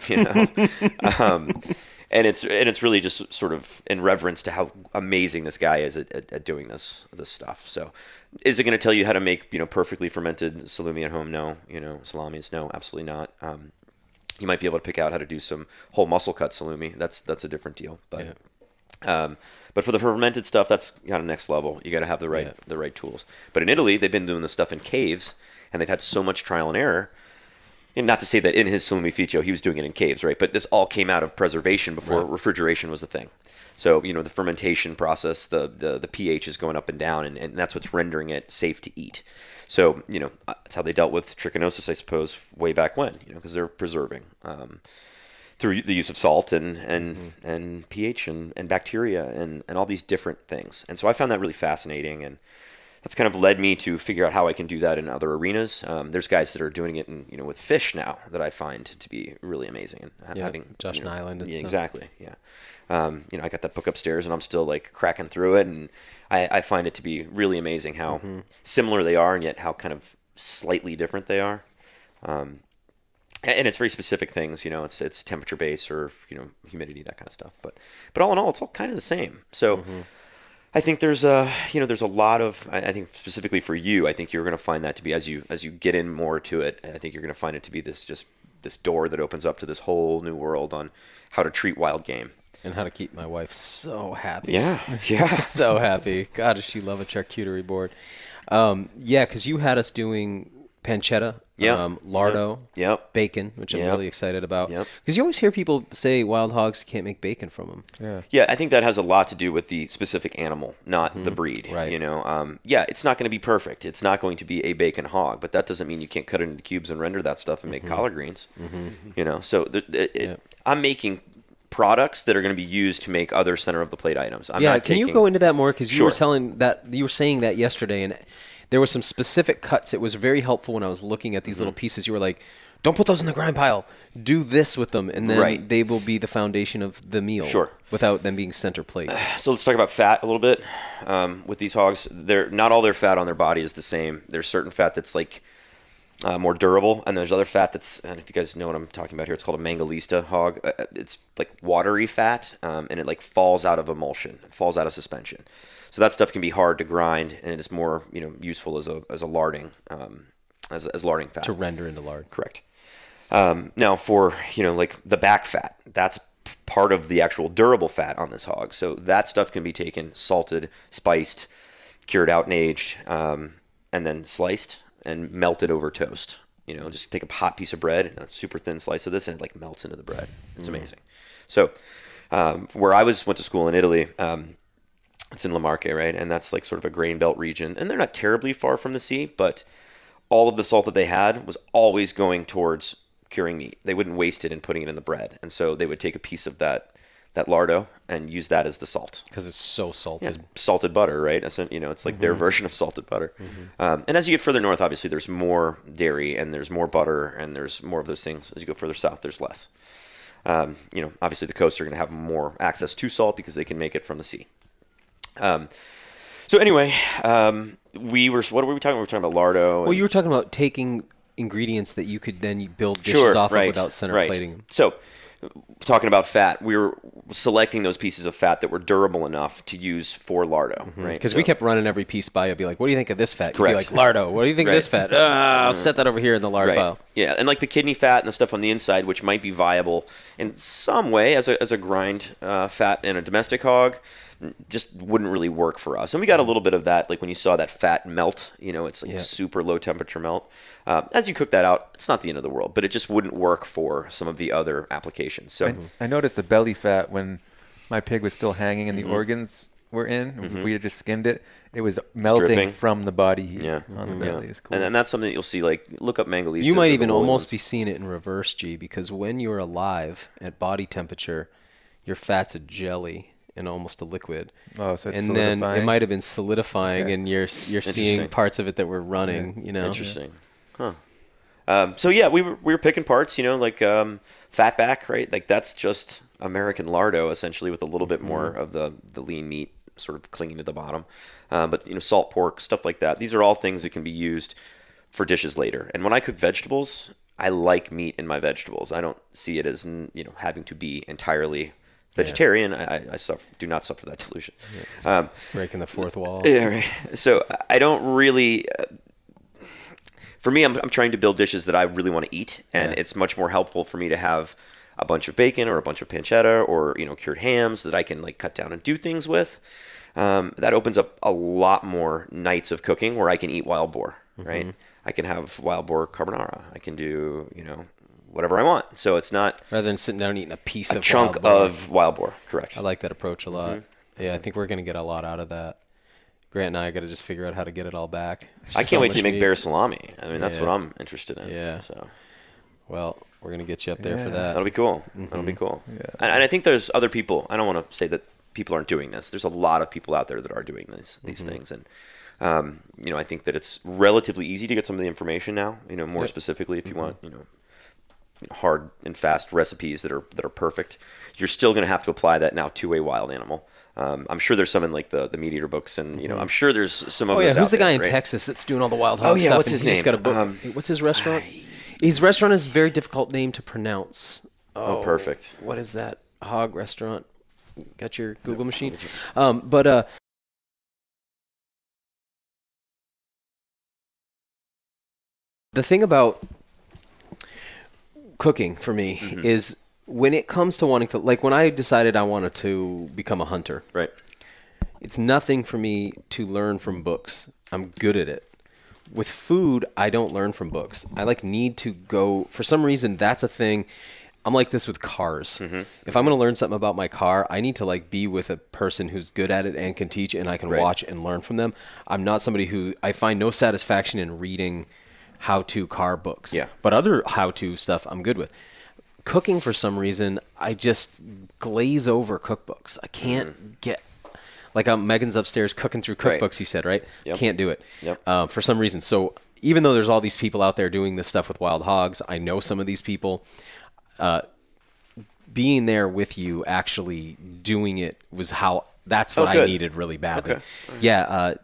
And it's really just sort of in reverence to how amazing this guy is at doing this stuff. So, is it going to tell you how to make perfectly fermented salumi at home? No. Salamis? No, absolutely not. You might be able to pick out how to do some whole muscle cut salumi. That's a different deal. But but for the fermented stuff, that's kind of next level. You got to have the right tools. But in Italy, they've been doing this stuff in caves, and they've had so much trial and error. And not to say that in his salumi ficcio he was doing it in caves, right? But this all came out of preservation before refrigeration was a thing. So the fermentation process, the pH is going up and down, and that's what's rendering it safe to eat. So that's how they dealt with trichinosis, I suppose, way back when, because they're preserving through the use of salt and pH and bacteria and all these different things. And so I found that really fascinating, and that's kind of led me to figure out how I can do that in other arenas. There's guys that are doing it with fish now that I find to be really amazing. And having Josh Nyland. Yeah, exactly. Yeah. I got that book upstairs, and I'm still like cracking through it, and I find it to be really amazing how similar they are, and yet how kind of slightly different they are. And it's very specific things, it's temperature based or humidity, that kind of stuff. But all in all, it's all kind of the same. So. I think there's a lot of, I think specifically for you, I think you're going to find that to be, as you get in more to it, I think you're going to find it to be this door that opens up to this whole new world on how to treat wild game. And how to keep my wife so happy. Yeah. So happy. God, does she love a charcuterie board. Because you had us doing pancetta, lardo, bacon, which I'm really excited about. Because you always hear people say wild hogs can't make bacon from them. Yeah, I think that has a lot to do with the specific animal, not the breed. Right. It's not going to be perfect. It's not going to be a bacon hog, but that doesn't mean you can't cut it into cubes and render that stuff and make collard greens. So I'm making products that are going to be used to make other center of the plate items. Can you go into that more? Because you were saying that yesterday, and there were some specific cuts. It was very helpful when I was looking at these little pieces. You were like, don't put those in the grind pile. Do this with them, and then they will be the foundation of the meal without them being center plate. So let's talk about fat a little bit. With these hogs, not all their fat on their body is the same. There's certain fat that's like more durable, and there's other fat that's, and if you guys know what I'm talking about here, it's called a mangalista hog. It's like watery fat, and it like falls out of emulsion, it falls out of suspension. So that stuff can be hard to grind, and it is more useful as a larding, as larding fat to render into lard. Correct. Now for like the back fat, that's part of the actual durable fat on this hog. So that stuff can be taken, salted, spiced, cured out and aged, and then sliced and melted over toast. Just take a hot piece of bread and a super thin slice of this, and it like melts into the bread. It's amazing. So where I went to school in Italy. It's in La Marche, right? And that's like sort of a grain belt region. And they're not terribly far from the sea, but all of the salt that they had was always going towards curing meat. They wouldn't waste it and putting it in the bread. And so they would take a piece of that lardo and use that as the salt. Because it's so salted. Yeah, it's salted butter, right? It's like their version of salted butter. And as you get further north, obviously, there's more dairy and there's more butter and there's more of those things. As you go further south, there's less. Obviously, the coasts are going to have more access to salt because they can make it from the sea. So anyway, what were we talking about? We were talking about lardo. Well, you were talking about taking ingredients that you could then build dishes off of without center plating them. So talking about fat, we were selecting those pieces of fat that were durable enough to use for lardo, right? Because we kept running every piece by. I'd be like, what do you think of this fat? You'd be like, lardo. What do you think of this fat? I'll set that over here in the lard pile. Yeah, and like the kidney fat and the stuff on the inside, which might be viable in some way as a grind fat in a domestic hog, just wouldn't really work for us. And we got a little bit of that, like when you saw that fat melt, it's like super low temperature melt. As you cook that out, it's not the end of the world, but it just wouldn't work for some of the other applications. So I noticed the belly fat when my pig was still hanging and the organs were in. We had just skinned it. It was melting from the body heat on the belly. It's cool. And that's something that you'll see, like, look up mangalista. You might even almost be seeing it in reverse, G, because when you're alive at body temperature, your fat's a jelly and almost a liquid. Oh, so it's and then it might have been solidifying, and you're seeing parts of it that were running. Interesting. Huh. So yeah, we were picking parts, like fat back, right? Like that's just American lardo essentially, with a little bit more of the lean meat sort of clinging to the bottom. But salt pork, stuff like that. These are all things that can be used for dishes later. And when I cook vegetables, I like meat in my vegetables. I don't see it as having to be entirely vegetarian, I do not suffer that delusion. Breaking the fourth wall. Yeah, right. So I don't really. For me, I'm trying to build dishes that I really want to eat, and it's much more helpful for me to have a bunch of bacon or a bunch of pancetta or cured hams that I can like cut down and do things with. That opens up a lot more nights of cooking where I can eat wild boar, right? I can have wild boar carbonara. I can do whatever I want. So it's not rather than sitting down and eating a piece of chunk of wild boar. Correct. I like that approach a lot. Yeah, I think we're gonna get a lot out of that. Grant and I got to just figure out how to get it all back. I can't wait to make bear salami. I mean, that's what I'm interested in. Yeah. So, well, we're gonna get you up there for that. That'll be cool. That'll be cool. Yeah. And I think there's other people. I don't want to say that people aren't doing this. There's a lot of people out there that are doing these things, and I think that it's relatively easy to get some of the information now. More specifically, if you want, hard and fast recipes that are perfect, you're still going to have to apply that now to a wild animal. I'm sure there's some in like the meat eater books, and I'm sure there's some of those. Who's the guy in right? Texas that's doing all the wild hog stuff? What's his name? Just got a book. What's his restaurant? His restaurant is a very difficult name to pronounce. Oh, perfect. What is that hog restaurant? Got your Google machine? The thing about cooking for me is when it comes to wanting to, like when I decided I wanted to become a hunter, right? It's nothing for me to learn from books. I'm good at it. With food, I don't learn from books. I need to go, for some reason, that's a thing. I'm like this with cars. If I'm going to learn something about my car, I need to be with a person who's good at it and can teach, and I can watch and learn from them. I'm not somebody who, I find no satisfaction in reading how-to car books. Yeah. But other how-to stuff I'm good with. Cooking, for some reason, I just glaze over cookbooks. I can't get, Megan's upstairs cooking through cookbooks, you said, right? Yep. Can't do it. Yep. For some reason. So even though there's all these people out there doing this stuff with wild hogs, I know some of these people. Being there with you, actually doing it, that's what I needed really badly. Okay. Yeah.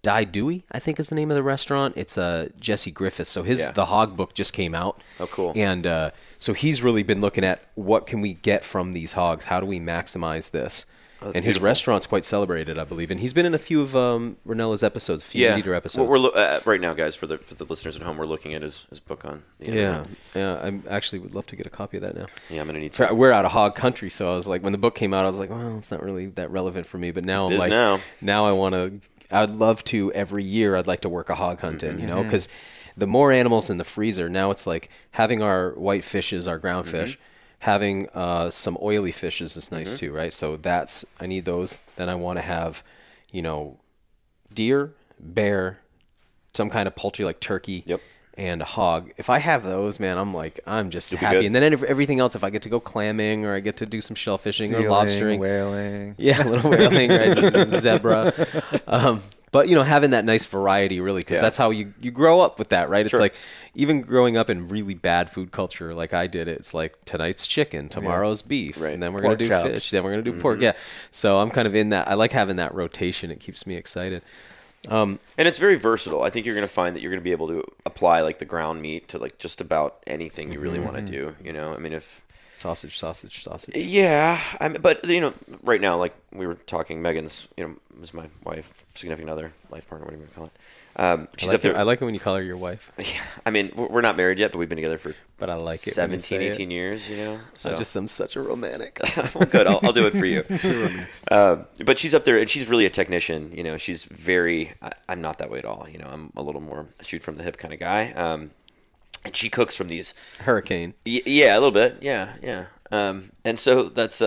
Die Dewey, I think is the name of the restaurant. It's Jesse Griffiths. So the hog book just came out. Oh, cool. And so he's really been looking at what can we get from these hogs? How do we maximize this? And his beautiful. Restaurant's quite celebrated, I believe. And he's been in a few of Renella's episodes, leader episodes. What we're right now, guys, for the listeners at home, we're looking at his book on the internet. Yeah. I actually would love to get a copy of that now. Yeah, I'm going to need to. We're out of hog country, so I was like, when the book came out, I was like, well, it's not really that relevant for me. But now I'm like, now I want to, I'd love to, every year, I'd like to work a hog hunt in, because the more animals in the freezer, now it's like having our white fishes, our ground fish, having some oily fishes is nice too, right? So I need those. Then I want to have, deer, bear, some kind of poultry like turkey, and a hog. If I have those, man, I'm just happy. And then everything else, if I get to go clamming or I get to do some shellfishing or lobstering, whaling. Yeah, a little whaling, right? Zebra. But, having that nice variety, really, because that's how you grow up with that, right? It's like, even growing up in really bad food culture like I did, it's like, tonight's chicken, tomorrow's beef, and then we're going to do fish, then we're going to do pork. Yeah. So I'm kind of in that. I like having that rotation. It keeps me excited. And it's very versatile. I think you're going to find that you're going to be able to apply the ground meat to just about anything you really want to do. I mean, if sausage. Yeah, but right now, like we were talking, Megan's, is my wife, significant other, life partner, whatever you want to call it. She's up there. I like it when you call her your wife. Yeah, I mean, we're not married yet, but we've been together for I like it 17, 18 years, So I'm such a romantic. Well, good. I'll do it for you. But she's up there, and she's really a technician. She's very. I'm not that way at all. I'm a little more shoot from the hip kind of guy. And she cooks from these hurricane. Yeah, a little bit. Yeah. And so that's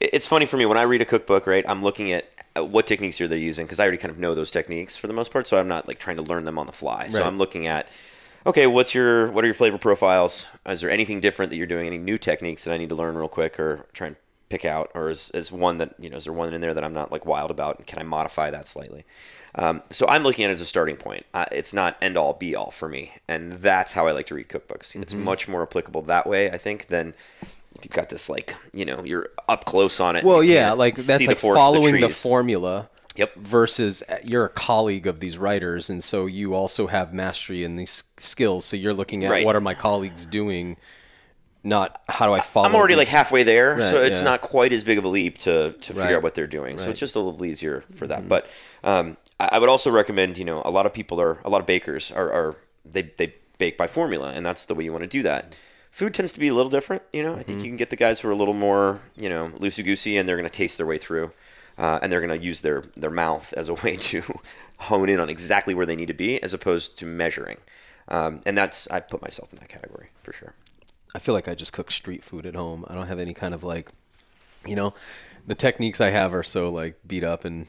it's funny for me when I read a cookbook. Right, I'm looking at what techniques are they using, because I already kind of know those techniques for the most part. So I'm not trying to learn them on the fly. So I'm looking at, okay, what are your flavor profiles? Is there anything different that you're doing? Any new techniques that I need to learn real quick or try and pick out? Or is one that is there one in there that I'm not wild about, and can I modify that slightly? So I'm looking at it as a starting point. It's not end all be all for me, and that's how I like to read cookbooks. It's much more applicable that way, I think, than if you've got this you're up close on it. Well, yeah, that's following the formula. Yep. Versus you're a colleague of these writers, and so you also have mastery in these skills. So you're looking at what are my colleagues doing not how do I follow. I'm already these- like halfway there, Right, so it's yeah. not quite as big of a leap to figure Right. out what they're doing. So Right. it's just a little easier for that. But I would also recommend, a lot of bakers they bake by formula, and that's the way you want to do that. Food tends to be a little different. I think you can get the guys who are a little more, loosey-goosey, and they're going to taste their way through, and they're going to use their mouth as a way to hone in on exactly where they need to be, as opposed to measuring. And I put myself in that category for sure. I feel like I just cook street food at home. I don't have any kind of like, the techniques I have are so like beat up and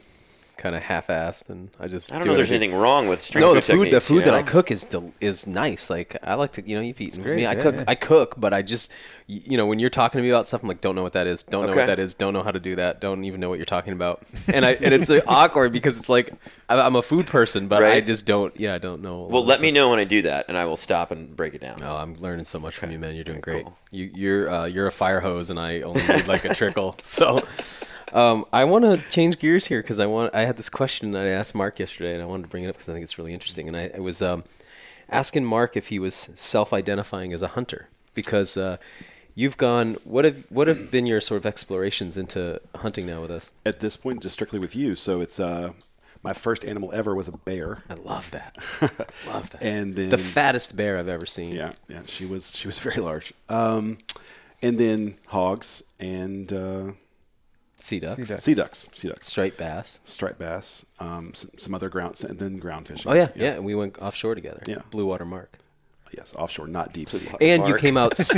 kind of half-assed, and I I don't do know if there's everything. anything wrong with street No, food the food techniques, that I cook is nice. Like I like to, you've eaten with great, me. yeah. I cook, but I just, when you're talking to me about stuff, I'm like, don't know what that is. Don't know Okay. what that is. Don't know how to do that. Don't even know what you're talking about. And it's awkward because it's like I'm a food person, but I Right. just don't. Yeah, I don't know. Well, let me know when I do that, and I will stop and break it down. Oh, I'm learning so much from you, man. You're doing great. Cool. You're a fire hose, and I only need like a trickle. So, I want to change gears here because I had this question that I asked Mark yesterday, and I wanted to bring it up because I think it's really interesting. And I was asking Mark if he was self-identifying as a hunter because you've gone. What have been your sort of explorations into hunting now with us? At this point, just strictly with you. So it's my first animal ever was a bear. I love that. Love that. And then The fattest bear I've ever seen. yeah, she was very large. And then hogs and Sea ducks. sea ducks, Striped bass. striped bass, some other ground, and then ground fishing. Oh yeah. We went offshore together. Yeah. Blue water Mark. Yes, offshore, not deep sea. And you Mark. came out because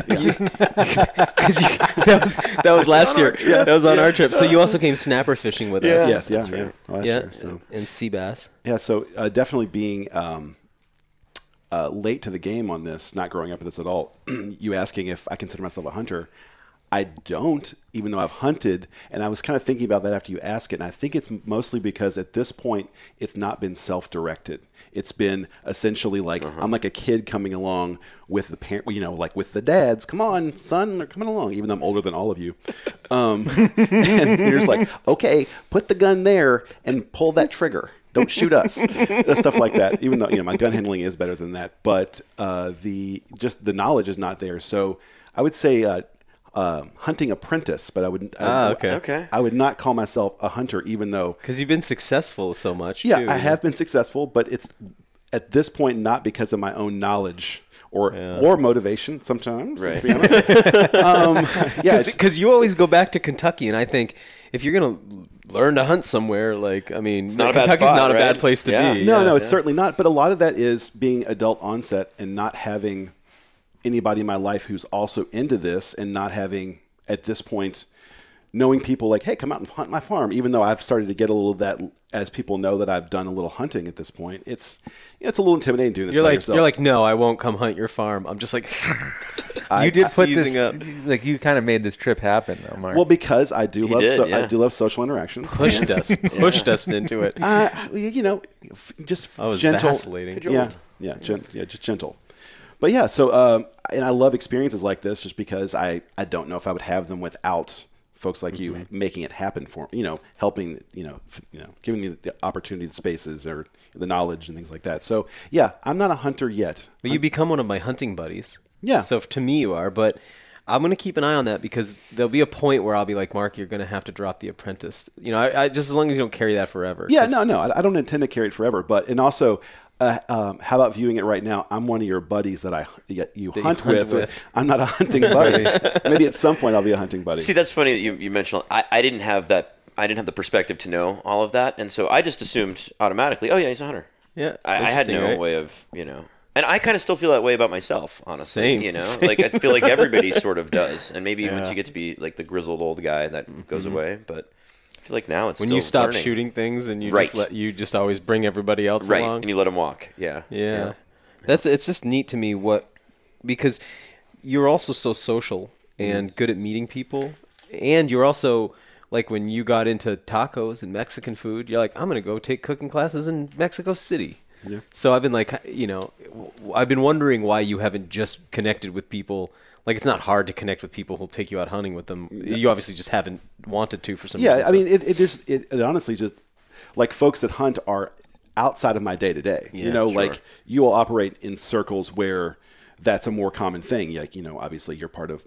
that was last year. That was on our trip. So you also came snapper fishing with us. Yes, yeah, That's yeah. right. Last Yeah, year, so. and sea bass. Yeah, so definitely being late to the game on this, not growing up with this at all. You asking if I consider myself a hunter. I don't, even though I've hunted. And I was kind of thinking about that after you asked it. And I think it's mostly because at this point, it's not been self-directed. It's been essentially like, I'm like a kid coming along with the parent, like with the dads. Come on, son, they're coming along, even though I'm older than all of you. And you're just like, okay, put the gun there and pull that trigger. Don't shoot us. Stuff like that. Even though my gun handling is better than that, but the knowledge is not there. So I would say hunting apprentice, but I would Okay. I would not call myself a hunter, even though Because you've been successful so much. yeah, too. I have been successful, but it's at this point not because of my own knowledge or motivation. Sometimes, let's be honest. Because you always go back to Kentucky, and I think if you're gonna learn to hunt somewhere, like not a bad Kentucky's spot, not a right? bad place to Yeah. be. No, it's certainly not. But a lot of that is being adult onset and not having anybody in my life who's also into this, and not having at this point knowing people like, hey, come out and hunt my farm. Even though I've started to get a little of that, as people know that I've done a little hunting at this point. It's it's a little intimidating doing this by yourself. You're like, no, I won't come hunt your farm. I'm just like, You did put seizing this up. like you kind of made this trip happen, though, Mark. well, because I do love did, I yeah. do love social interactions. pushed us into it. Just I was gentle. vacillating. Just gentle. But yeah, so and I love experiences like this just because I don't know if I would have them without folks like you making it happen for me, helping, giving me the opportunity, the spaces, or the knowledge and things like that. So yeah, I'm not a hunter yet. But you become one of my hunting buddies. Yeah. So to me you are, but I'm going to keep an eye on that because there'll be a point where I'll be like, Mark, you're going to have to drop the apprentice. I just as long as you don't carry that forever. Yeah, no, I don't intend to carry it forever. But also, how about viewing it right now? I'm one of your buddies that you hunt with. I'm not a hunting buddy. Maybe at some point I'll be a hunting buddy. See, that's funny that you mentioned. I didn't have that. I didn't have the perspective to know all of that, and so I just assumed automatically. Oh yeah, he's a hunter. Yeah. I had no Interesting, right? way of And I kind of still feel that way about myself, honestly. Same. Like I feel like everybody sort of does, and maybe once you get to be like the grizzled old guy, that goes away. But I feel like now it's When still you stop learning. shooting things and you Right. you just always bring everybody else right, along. and you let them walk. Yeah, Yeah. It's just neat to me because you're also so social and good at meeting people, and you're also like when you got into tacos and Mexican food, you're like, I'm going to go take cooking classes in Mexico City. Yeah. So I've been like, I've been wondering why you haven't just connected with people. Like, it's not hard to connect with people who'll take you out hunting with them. You obviously just haven't wanted to for some reason. Yeah, I mean, it honestly just, like, folks that hunt are outside of my day-to-day. Yeah, sure. Like, you will operate in circles where that's a more common thing. Like, obviously you're part of,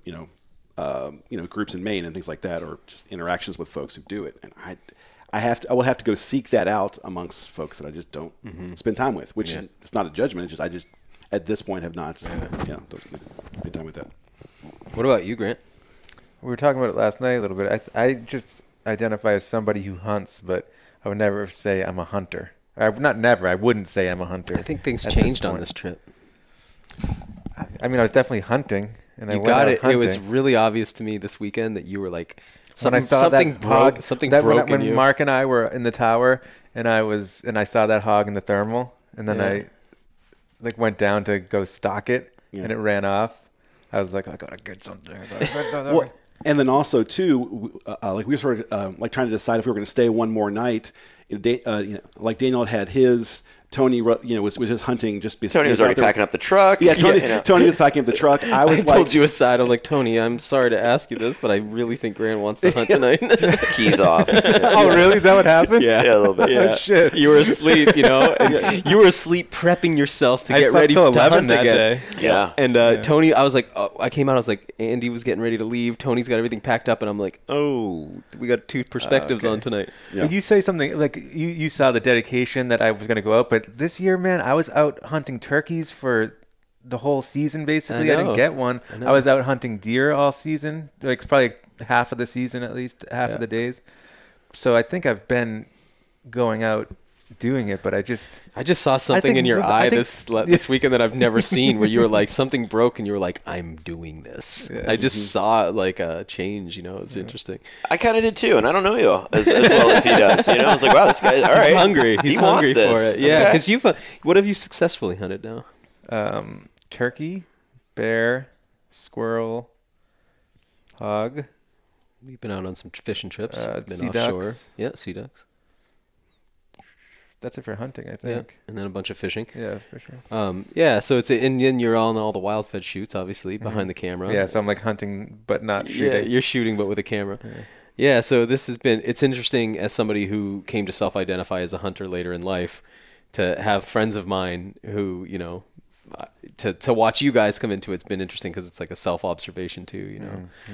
groups in Maine and things like that, or just interactions with folks who do it. And I will have to go seek that out amongst folks that I just don't spend time with, which is not a judgment. It's just, at this point have not, don't spend time with that. What about you, Grant? We were talking about it last night a little bit. I just identify as somebody who hunts, but I would never say I'm a hunter. Not never. I wouldn't say I'm a hunter. I think things changed on this trip. I mean, I was definitely hunting, and you got it. It was really obvious to me this weekend that you were like something broke when Mark and I were in the tower, and I saw that hog in the thermal, and then I went down to go stalk it, and it ran off. I was like, I gotta get something. Well, and then also too, we were sort of trying to decide if we were going to stay one more night. Like Daniel had his. Tony, was just hunting. Tony was already packing up the truck. Yeah, Tony was packing up the truck. I pulled you aside. I'm like, Tony, I'm sorry to ask you this, but I really think Grant wants to hunt tonight. Keys off. Oh, really? Is that what happened? Yeah, a little bit. Yeah. Oh, shit. You were asleep, and you were asleep prepping yourself to get ready to hunt that again. Day. Yeah. And Tony, I was like, I came out. I was like, Andy was getting ready to leave. Tony's got everything packed up, and I'm like, oh, we got two perspectives on tonight. Yeah. You say something like you saw the dedication that I was going to go out, but this year, man, I was out hunting turkeys for the whole season, basically. I didn't get one. I was out hunting deer all season, like probably half of the season, at least half of the days. So I think I've been going out doing it, but I just saw something in your eye this weekend that I've never seen, where you were like, something broke and you were like, I'm doing this. I just saw like a change, it's interesting. I kind of did too, and I don't know you as well as he does. I was like, wow, this guy, all right. He's hungry. He's hungry for it. Yeah, because what have you successfully hunted now? Turkey, bear, squirrel, hog. We've been out on some fishing trips. Been sea offshore. ducks. Yeah, sea ducks. That's it for hunting, I think. Yeah. And then a bunch of fishing. Yeah, for sure. So and then you're on all the WildFed shoots, obviously, behind the camera. Yeah, so I'm like hunting, but not shooting. Yeah, you're shooting, but with a camera. Yeah, so it's interesting as somebody who came to self-identify as a hunter later in life, to have friends of mine who, to watch you guys come into it's been interesting, because it's like a self-observation too,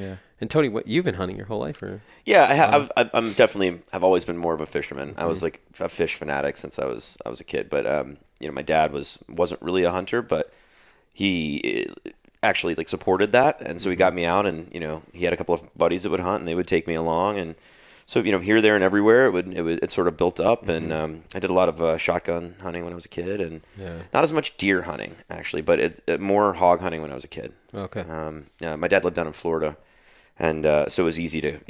Yeah. And Tony, you've been hunting your whole life, or? Yeah, I'm definitely have always been more of a fisherman. I was like a fish fanatic since I was a kid. But my dad wasn't really a hunter, but he actually like supported that, and so he got me out, and he had a couple of buddies that would hunt, and they would take me along, and so here, there, and everywhere it sort of built up, and I did a lot of shotgun hunting when I was a kid, and not as much deer hunting actually, but it's more hog hunting when I was a kid. Okay. My dad lived down in Florida. And so it was easy to,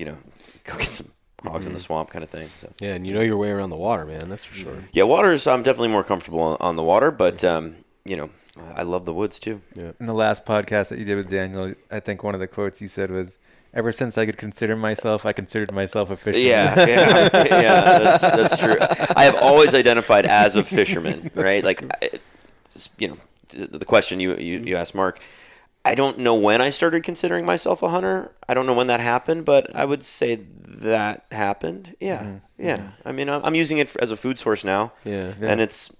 go get some hogs in the swamp kind of thing. So. Yeah, and your way around the water, man, that's for sure. Yeah, I'm definitely more comfortable on the water, but, I love the woods too. Yeah. In the last podcast that you did with Daniel, I think one of the quotes you said was, ever since I could consider myself, I considered myself a fisherman. Yeah, that's true. I have always identified as a fisherman, right? Like, the question you asked Mark, I don't know when I started considering myself a hunter. I don't know when that happened, but I would say that happened. Yeah, yeah. I mean, I'm using it as a food source now. Yeah. And it's,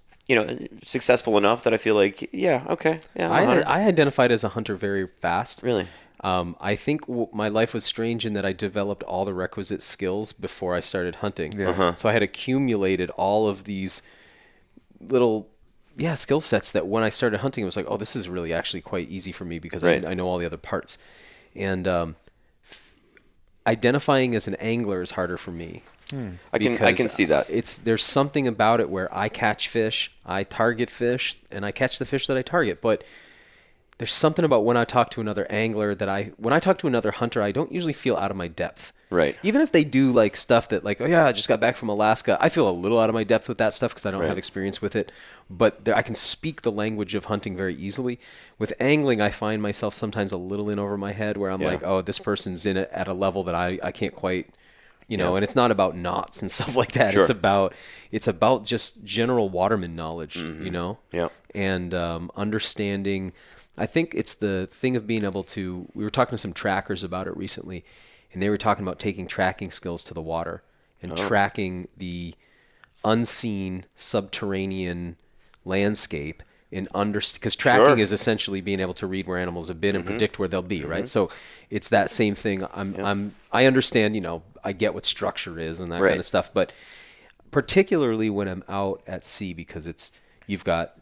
successful enough that I feel like, okay. Yeah, I identified as a hunter very fast. Really? I think my life was strange in that I developed all the requisite skills before I started hunting. Yeah. So I had accumulated all of these little skill sets that when I started hunting, it was like, oh, this is really actually quite easy for me, because I know all the other parts. And identifying as an angler is harder for me. I can see that. There's something about it where I catch fish, I target fish, and I catch the fish that I target. But there's something about when I talk to another angler when I talk to another hunter, I don't usually feel out of my depth. Right. Even if they do like stuff that like, oh yeah, I just got back from Alaska, I feel a little out of my depth with that stuff because I don't have experience with it. But I can speak the language of hunting very easily. With angling, I find myself sometimes a little in over my head where I'm like, oh, this person's in it at a level that I can't quite, and it's not about knots and stuff like that. Sure. It's about just general waterman knowledge, Yeah. and understanding. I think it's the thing of being able to, we were talking to some trackers about it recently, and they were talking about taking tracking skills to the water and tracking the unseen subterranean landscape in because tracking is essentially being able to read where animals have been and predict where they'll be, right? So it's that same thing. I understand, I get what structure is and that kind of stuff, but particularly when I'm out at sea, because you've got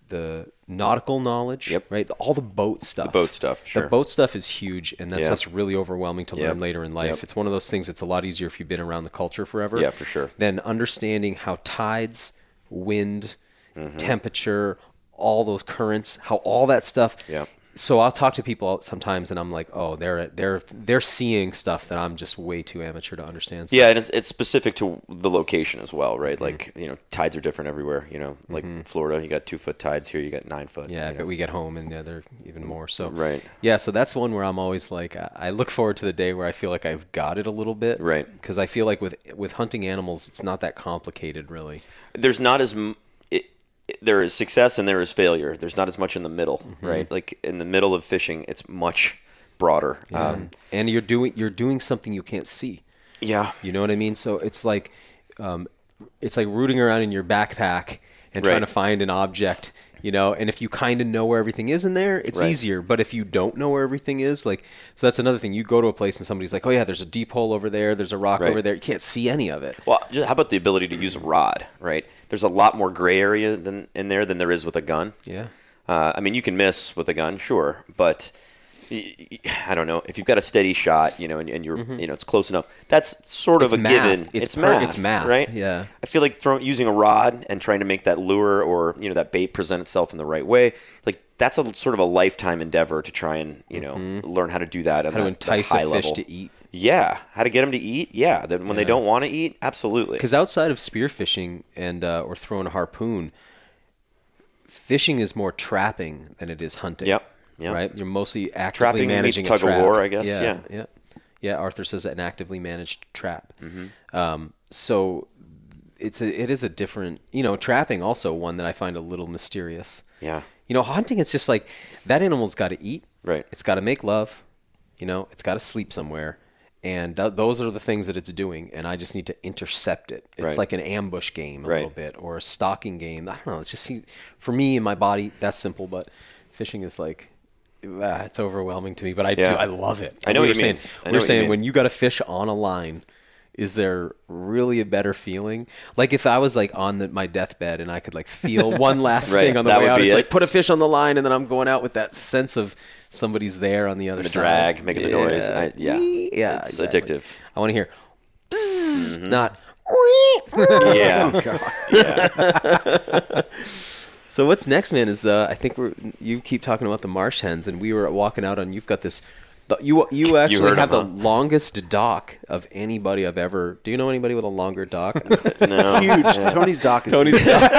the nautical knowledge, right? All the boat stuff. The boat stuff, sure. The boat stuff is huge, and that's really overwhelming to learn later in life. It's one of those things that's a lot easier if you've been around the culture forever. Yeah, for sure. Than understanding how tides, wind, temperature, all those currents, how all that stuff. Yeah. So I'll talk to people sometimes, and I'm like, oh, they're seeing stuff that I'm just way too amateur to understand. Yeah, and it's specific to the location as well, right? Like, tides are different everywhere. Like Florida, you got 2 foot tides. Here, you got 9 foot. Yeah, but we get home, and they're even more. So right. Yeah, so that's one where I'm always like, I look forward to the day where I feel like I've got it a little bit, right? Because I feel like with hunting animals, it's not that complicated, really. There's not as there is success and there is failure. There's not as much in the middle, right? Like in the middle of fishing, it's much broader. Yeah. And you're doing something you can't see. Yeah. You know what I mean? So it's like rooting around in your backpack and trying to find an object, and if you kind of know where everything is in there, it's easier. But if you don't know where everything is, so that's another thing. You go to a place and somebody's like, oh yeah, there's a deep hole over there. There's a rock over there. You can't see any of it. Well, how about the ability to use a rod, right? There's a lot more gray area in there than there is with a gun. Yeah. I mean, you can miss with a gun, sure, but I don't know if you've got a steady shot, and you're, it's close enough. That's sort of a given. It's math. It's math, right? Yeah. I feel like using a rod and trying to make that lure or that bait present itself in the right way, like that's a sort of a lifetime endeavor to try and learn how to do that. How to entice a fish to eat. Yeah, how to get them to eat. Yeah, then when they don't want to eat, absolutely. Because outside of spearfishing and or throwing a harpoon, fishing is more trapping than it is hunting. Yep. Yeah. Right? You're mostly actively trapping managing meets tug a trap. of war, I guess. Yeah. Arthur says an actively managed trap. So it is a different, trapping also one that I find a little mysterious. Yeah. Hunting, it's just like that animal's got to eat. Right. It's got to make love. It's got to sleep somewhere. And those are the things that it's doing, and I just need to intercept it. It's like an ambush game a little bit, or a stalking game. I don't know. It's just, for me and my body, that's simple, but fishing is like, it's overwhelming to me, but I love it. I know what you mean. We're saying when you got a fish on a line, is there really a better feeling? Like if I was like on my deathbed and I could like feel one last thing on the way out, it's like put a fish on the line, and then I'm going out with that sense of somebody's there on the other side. The drag, making the noise. It's exactly. addictive. I want to hear psst, not yeah. So what's next, man, is I think you keep talking about the marsh hens, and we were walking out on, you've got this, you actually have the longest dock of anybody I've ever, do you know anybody with a longer dock? No. Huge. Tony's dock is Tony's dock.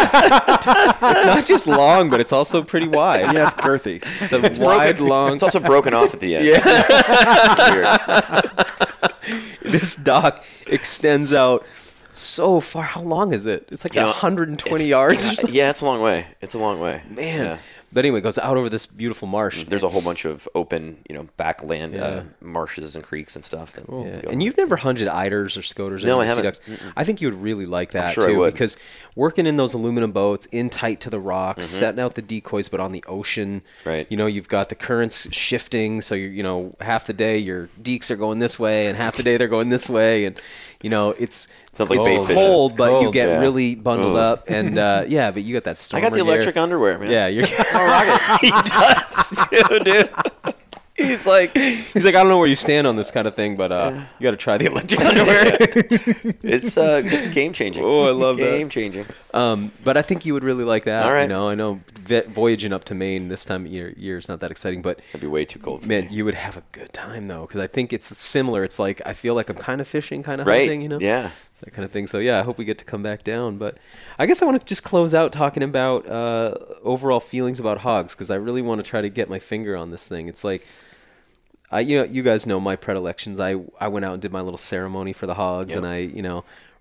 It's not just long, but it's also pretty wide. Yeah, it's girthy. It's wide, long. It's also broken off at the end. Yeah. This dock extends out so far. How long is it? It's like 120 yards or something. Yeah, it's a long way. It's a long way. Man. Yeah. But anyway, it goes out over this beautiful marsh. There's a whole bunch of open, backland marshes and creeks and stuff. That And you've never hunted eiders or scoters? No, I sea haven't. ducks. I think you would really like that sure I too, would. because working in those aluminum boats, in tight to the rocks, setting out the decoys, but on the ocean. Right. You've got the currents shifting, so half the day your deeks are going this way, and half the day they're going this way, and it's sounds like bait fishing. But cold, you get really bundled up, and but you got that storm. I got the electric underwear, man. Yeah, you're. He does, dude. He's like, I don't know where you stand on this kind of thing, but you got to try the electric underwear. It's game changing. Oh, I love that. Game changing. But I think you would really like that. All right. I know voyaging up to Maine this time of year is not that exciting, but It'd be way too cold for man, me. you would have a good time though, because I think it's similar. It's like I feel like I'm kind of fishing, kind of Right. hunting. Yeah. It's that kind of thing. So yeah, I hope we get to come back down. But I guess I want to just close out talking about overall feelings about hogs, because I really want to try to get my finger on this thing. It's like, you guys know my predilections. I went out and did my little ceremony for the hogs, and I,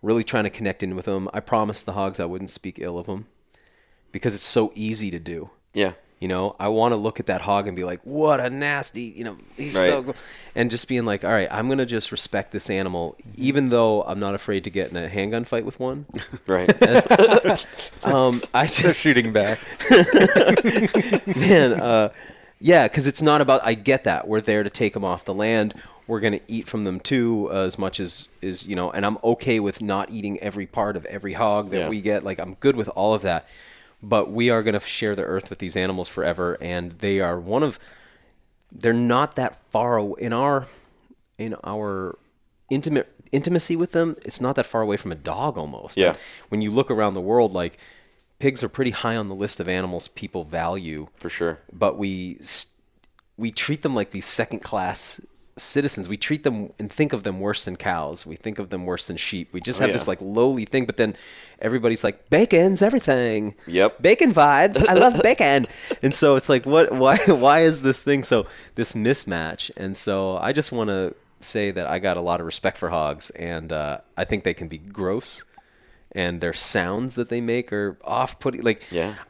really trying to connect in with them. I promised the hogs I wouldn't speak ill of them, because it's so easy to do. Yeah. You know, I want to look at that hog and be like, what a nasty, you know, he's so cool. And just being like, all right, I'm going to just respect this animal, even though I'm not afraid to get in a handgun fight with one. Right. I just shooting back. Man, yeah, because it's not about, I get that. We're there to take them off the land. We're going to eat from them too, as much as, you know, and I'm okay with not eating every part of every hog that we get. Like, I'm good with all of that. But we are going to share the earth with these animals forever, and they are they're not that far away. In our intimacy with them, it's not that far away from a dog almost. Yeah. Like, when you look around the world, like, pigs are pretty high on the list of animals people value. For sure. But we treat them like these second-class citizens. We treat them and think of them worse than cows. We think of them worse than sheep. We just have this like lowly thing, but then everybody's like, bacon's everything. Yep. Bacon vibes. I love bacon. And so it's like, why is this thing this mismatch? And so I just want to say that I got a lot of respect for hogs, and I think they can be gross, and their sounds that they make are off-putting. Like,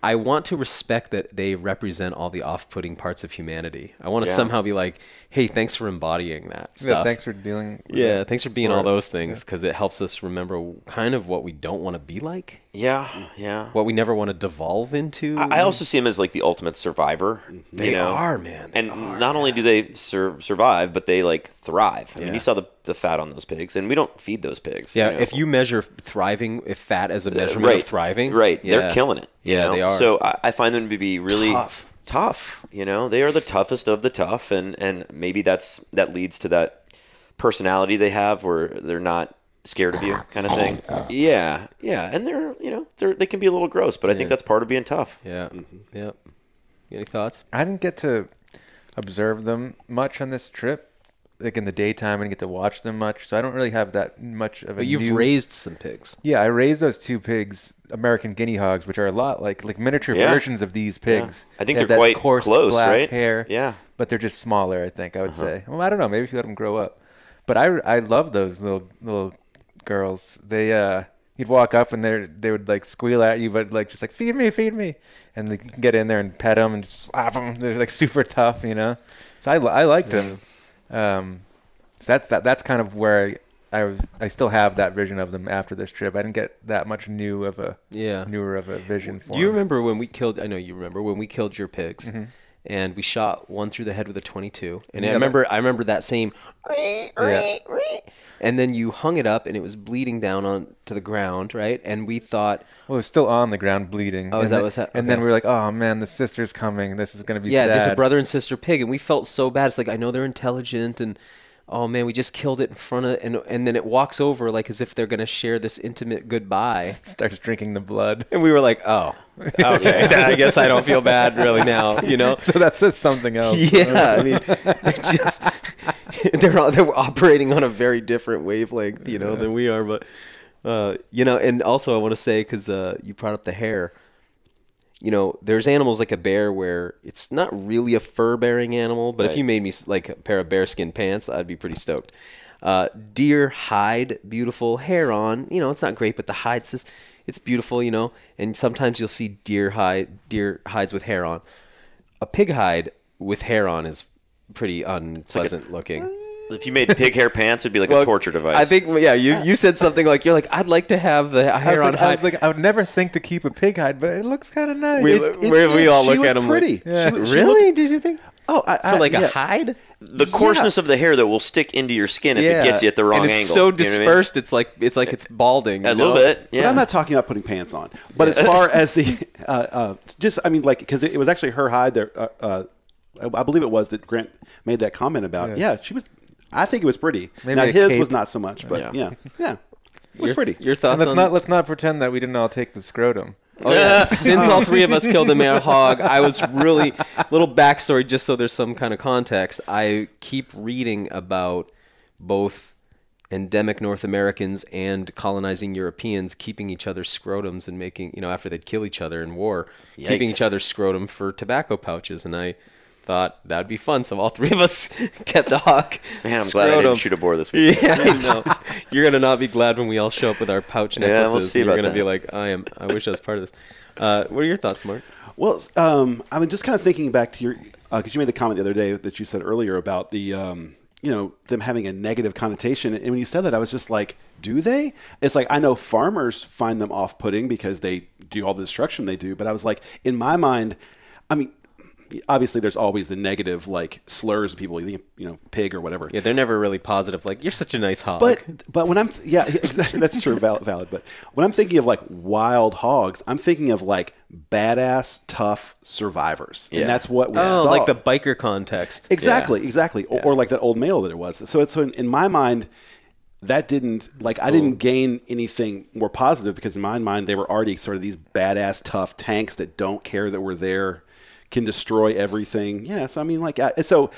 I want to respect that they represent all the off-putting parts of humanity. I want to somehow be like, hey, thanks for embodying that stuff. Yeah, thanks for dealing with that. Thanks for being all those things, because it helps us remember kind of what we don't want to be like. Yeah. What we never want to devolve into. I also see them as like the ultimate survivor. They are, man. Not only do they survive, but they like thrive. I mean, you saw the fat on those pigs, and we don't feed those pigs. Yeah, you know? if you measure thriving, if fat as a measurement of thriving. They're killing it. Yeah, they are. So I find them to be really tough. You know, they are the toughest of the tough, and maybe that leads to that personality they have where they're not scared of you kind of thing. Yeah. And they can be a little gross, but I think that's part of being tough. Yeah. Yep. Any thoughts? I didn't get to observe them much on this trip. Like in the daytime, I didn't get to watch them much, so I don't really have that much of a. But you've raised some pigs. Yeah, I raised those 2 pigs, American guinea hogs, which are a lot like miniature versions of these pigs. I think they they're quite coarse close, black right? Hair. Yeah, but they're just smaller. I think I would say. Well, I don't know. Maybe if you let them grow up. But I love those little girls. They you'd walk up and they would like squeal at you, but like just like feed me, and like, you can get in there and pet them and just slap them. They're like super tough, you know. So I liked them. So that's kind of where I still have that vision of them after this trip. I didn't get that much newer of a vision for. Do you remember when we killed? I know you remember when we killed your pigs, and we shot one through the head with a .22. And I remember that same, and then you hung it up, and it was bleeding down on to the ground, right? And we thought, well, it was still on the ground bleeding. Oh, is that what's happening? And then we were like, oh man, the sister's coming. This is gonna be sad. There's a brother and sister pig, and we felt so bad. It's like, I know they're intelligent and. Oh man, we just killed it in front of, and then it walks over like as if they're gonna share this intimate goodbye. Starts drinking the blood, and we were like, "Oh, okay, I guess I don't feel bad really now," you know. So that says something else. Yeah, I mean, they're operating on a very different wavelength, you know, than we are. But you know, and also I want to say because you brought up the hair. You know, there's animals like a bear where it's not really a fur-bearing animal, but if you made me like a pair of bearskin pants, I'd be pretty stoked. Deer hide, beautiful, hair on. You know, it's not great, but the hide's it's beautiful, you know. And sometimes you'll see deer hides with hair on. A pig hide with hair on is pretty unpleasant looking. If you made pig hair pants, it'd be like a torture device. I think, you said something like, you're like, I'd like to have the hair on hide. I was like, I would never think to keep a pig hide, but it looks kind of nice. We all look at them pretty. Like, really? Did you think? Oh, a hide? The coarseness of the hair that will stick into your skin if it gets you at the wrong and angle. It's so dispersed, you know what I mean? it's balding. A little bit, yeah. But I'm not talking about putting pants on. But as far as the, because it was actually her hide there. I believe it was that Grant made that comment about. Yeah, she was. I think it was pretty. Maybe now his cape. was not so much, but yeah. It was pretty. Your thoughts? And let's not pretend that we didn't all take the scrotum. Oh yeah. Since all 3 of us killed a male hog, I was really little backstory just so there's some kind of context. I keep reading about both endemic North Americans and colonizing Europeans keeping each other's scrotums and making, you know, after they'd kill each other in war, keeping each other's scrotum for tobacco pouches, and I thought that would be fun. So all three of us kept a hawk. Man, I'm glad I didn't shoot a boar this week. Yeah, I know. You're gonna not be glad when we all show up with our pouch necklaces. We'll see You're about gonna be that. like, I wish I was part of this. What are your thoughts, Mark? Well, I mean, just kind of thinking back to your, because you made the comment the other day that you said earlier about the, them having a negative connotation. And when you said that, I was just like, do they? It's like, I know farmers find them off-putting because they do all the destruction they do. But I was like, in my mind, I mean, obviously there's always the negative, like, slurs people, pig or whatever. Yeah, they're never really positive. Like, you're such a nice hog. But when I'm, yeah, exactly, that's true, valid. But when I'm thinking of like wild hogs, I'm thinking of like badass, tough survivors, and that's what we saw. Like the biker context. Exactly. Or like that old male that it was. So in my mind, that didn't, like, I didn't gain anything more positive because in my mind they were already sort of these badass, tough tanks that don't care that we're there, can destroy everything. Yeah, so I mean, like, so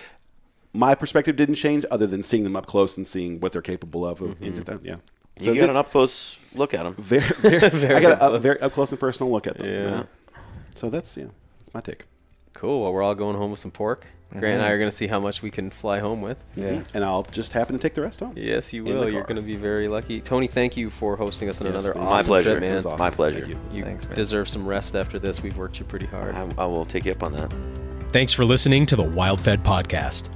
my perspective didn't change other than seeing them up close and seeing what they're capable of. Yeah. You got an up close look at them. I got a very up close and personal look at them. Yeah. So that's my take. Cool. Well, we're all going home with some pork. Grant and I are going to see how much we can fly home with. Yeah. And I'll just happen to take the rest home. Yes, you will. You're going to be very lucky. Tony, thank you for hosting us on another awesome my pleasure. trip, man. Awesome. My pleasure. You Thanks, man. deserve some rest after this. We've worked you pretty hard. I will take you up on that. Thanks for listening to the WildFed podcast.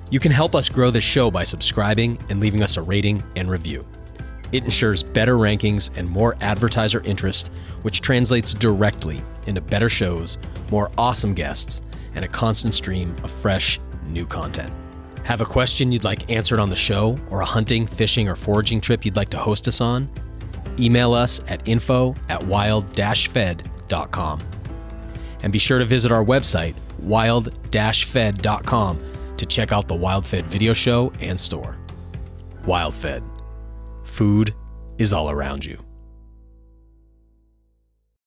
You can help us grow this show by subscribing and leaving us a rating and review. It ensures better rankings and more advertiser interest, which translates directly into better shows, more awesome guests, and a constant stream of fresh, new content. Have a question you'd like answered on the show, or a hunting, fishing, or foraging trip you'd like to host us on? Email us at info@wild-fed.com. And be sure to visit our website, wild-fed.com, to check out the WildFed video show and store. WildFed. Food is all around you.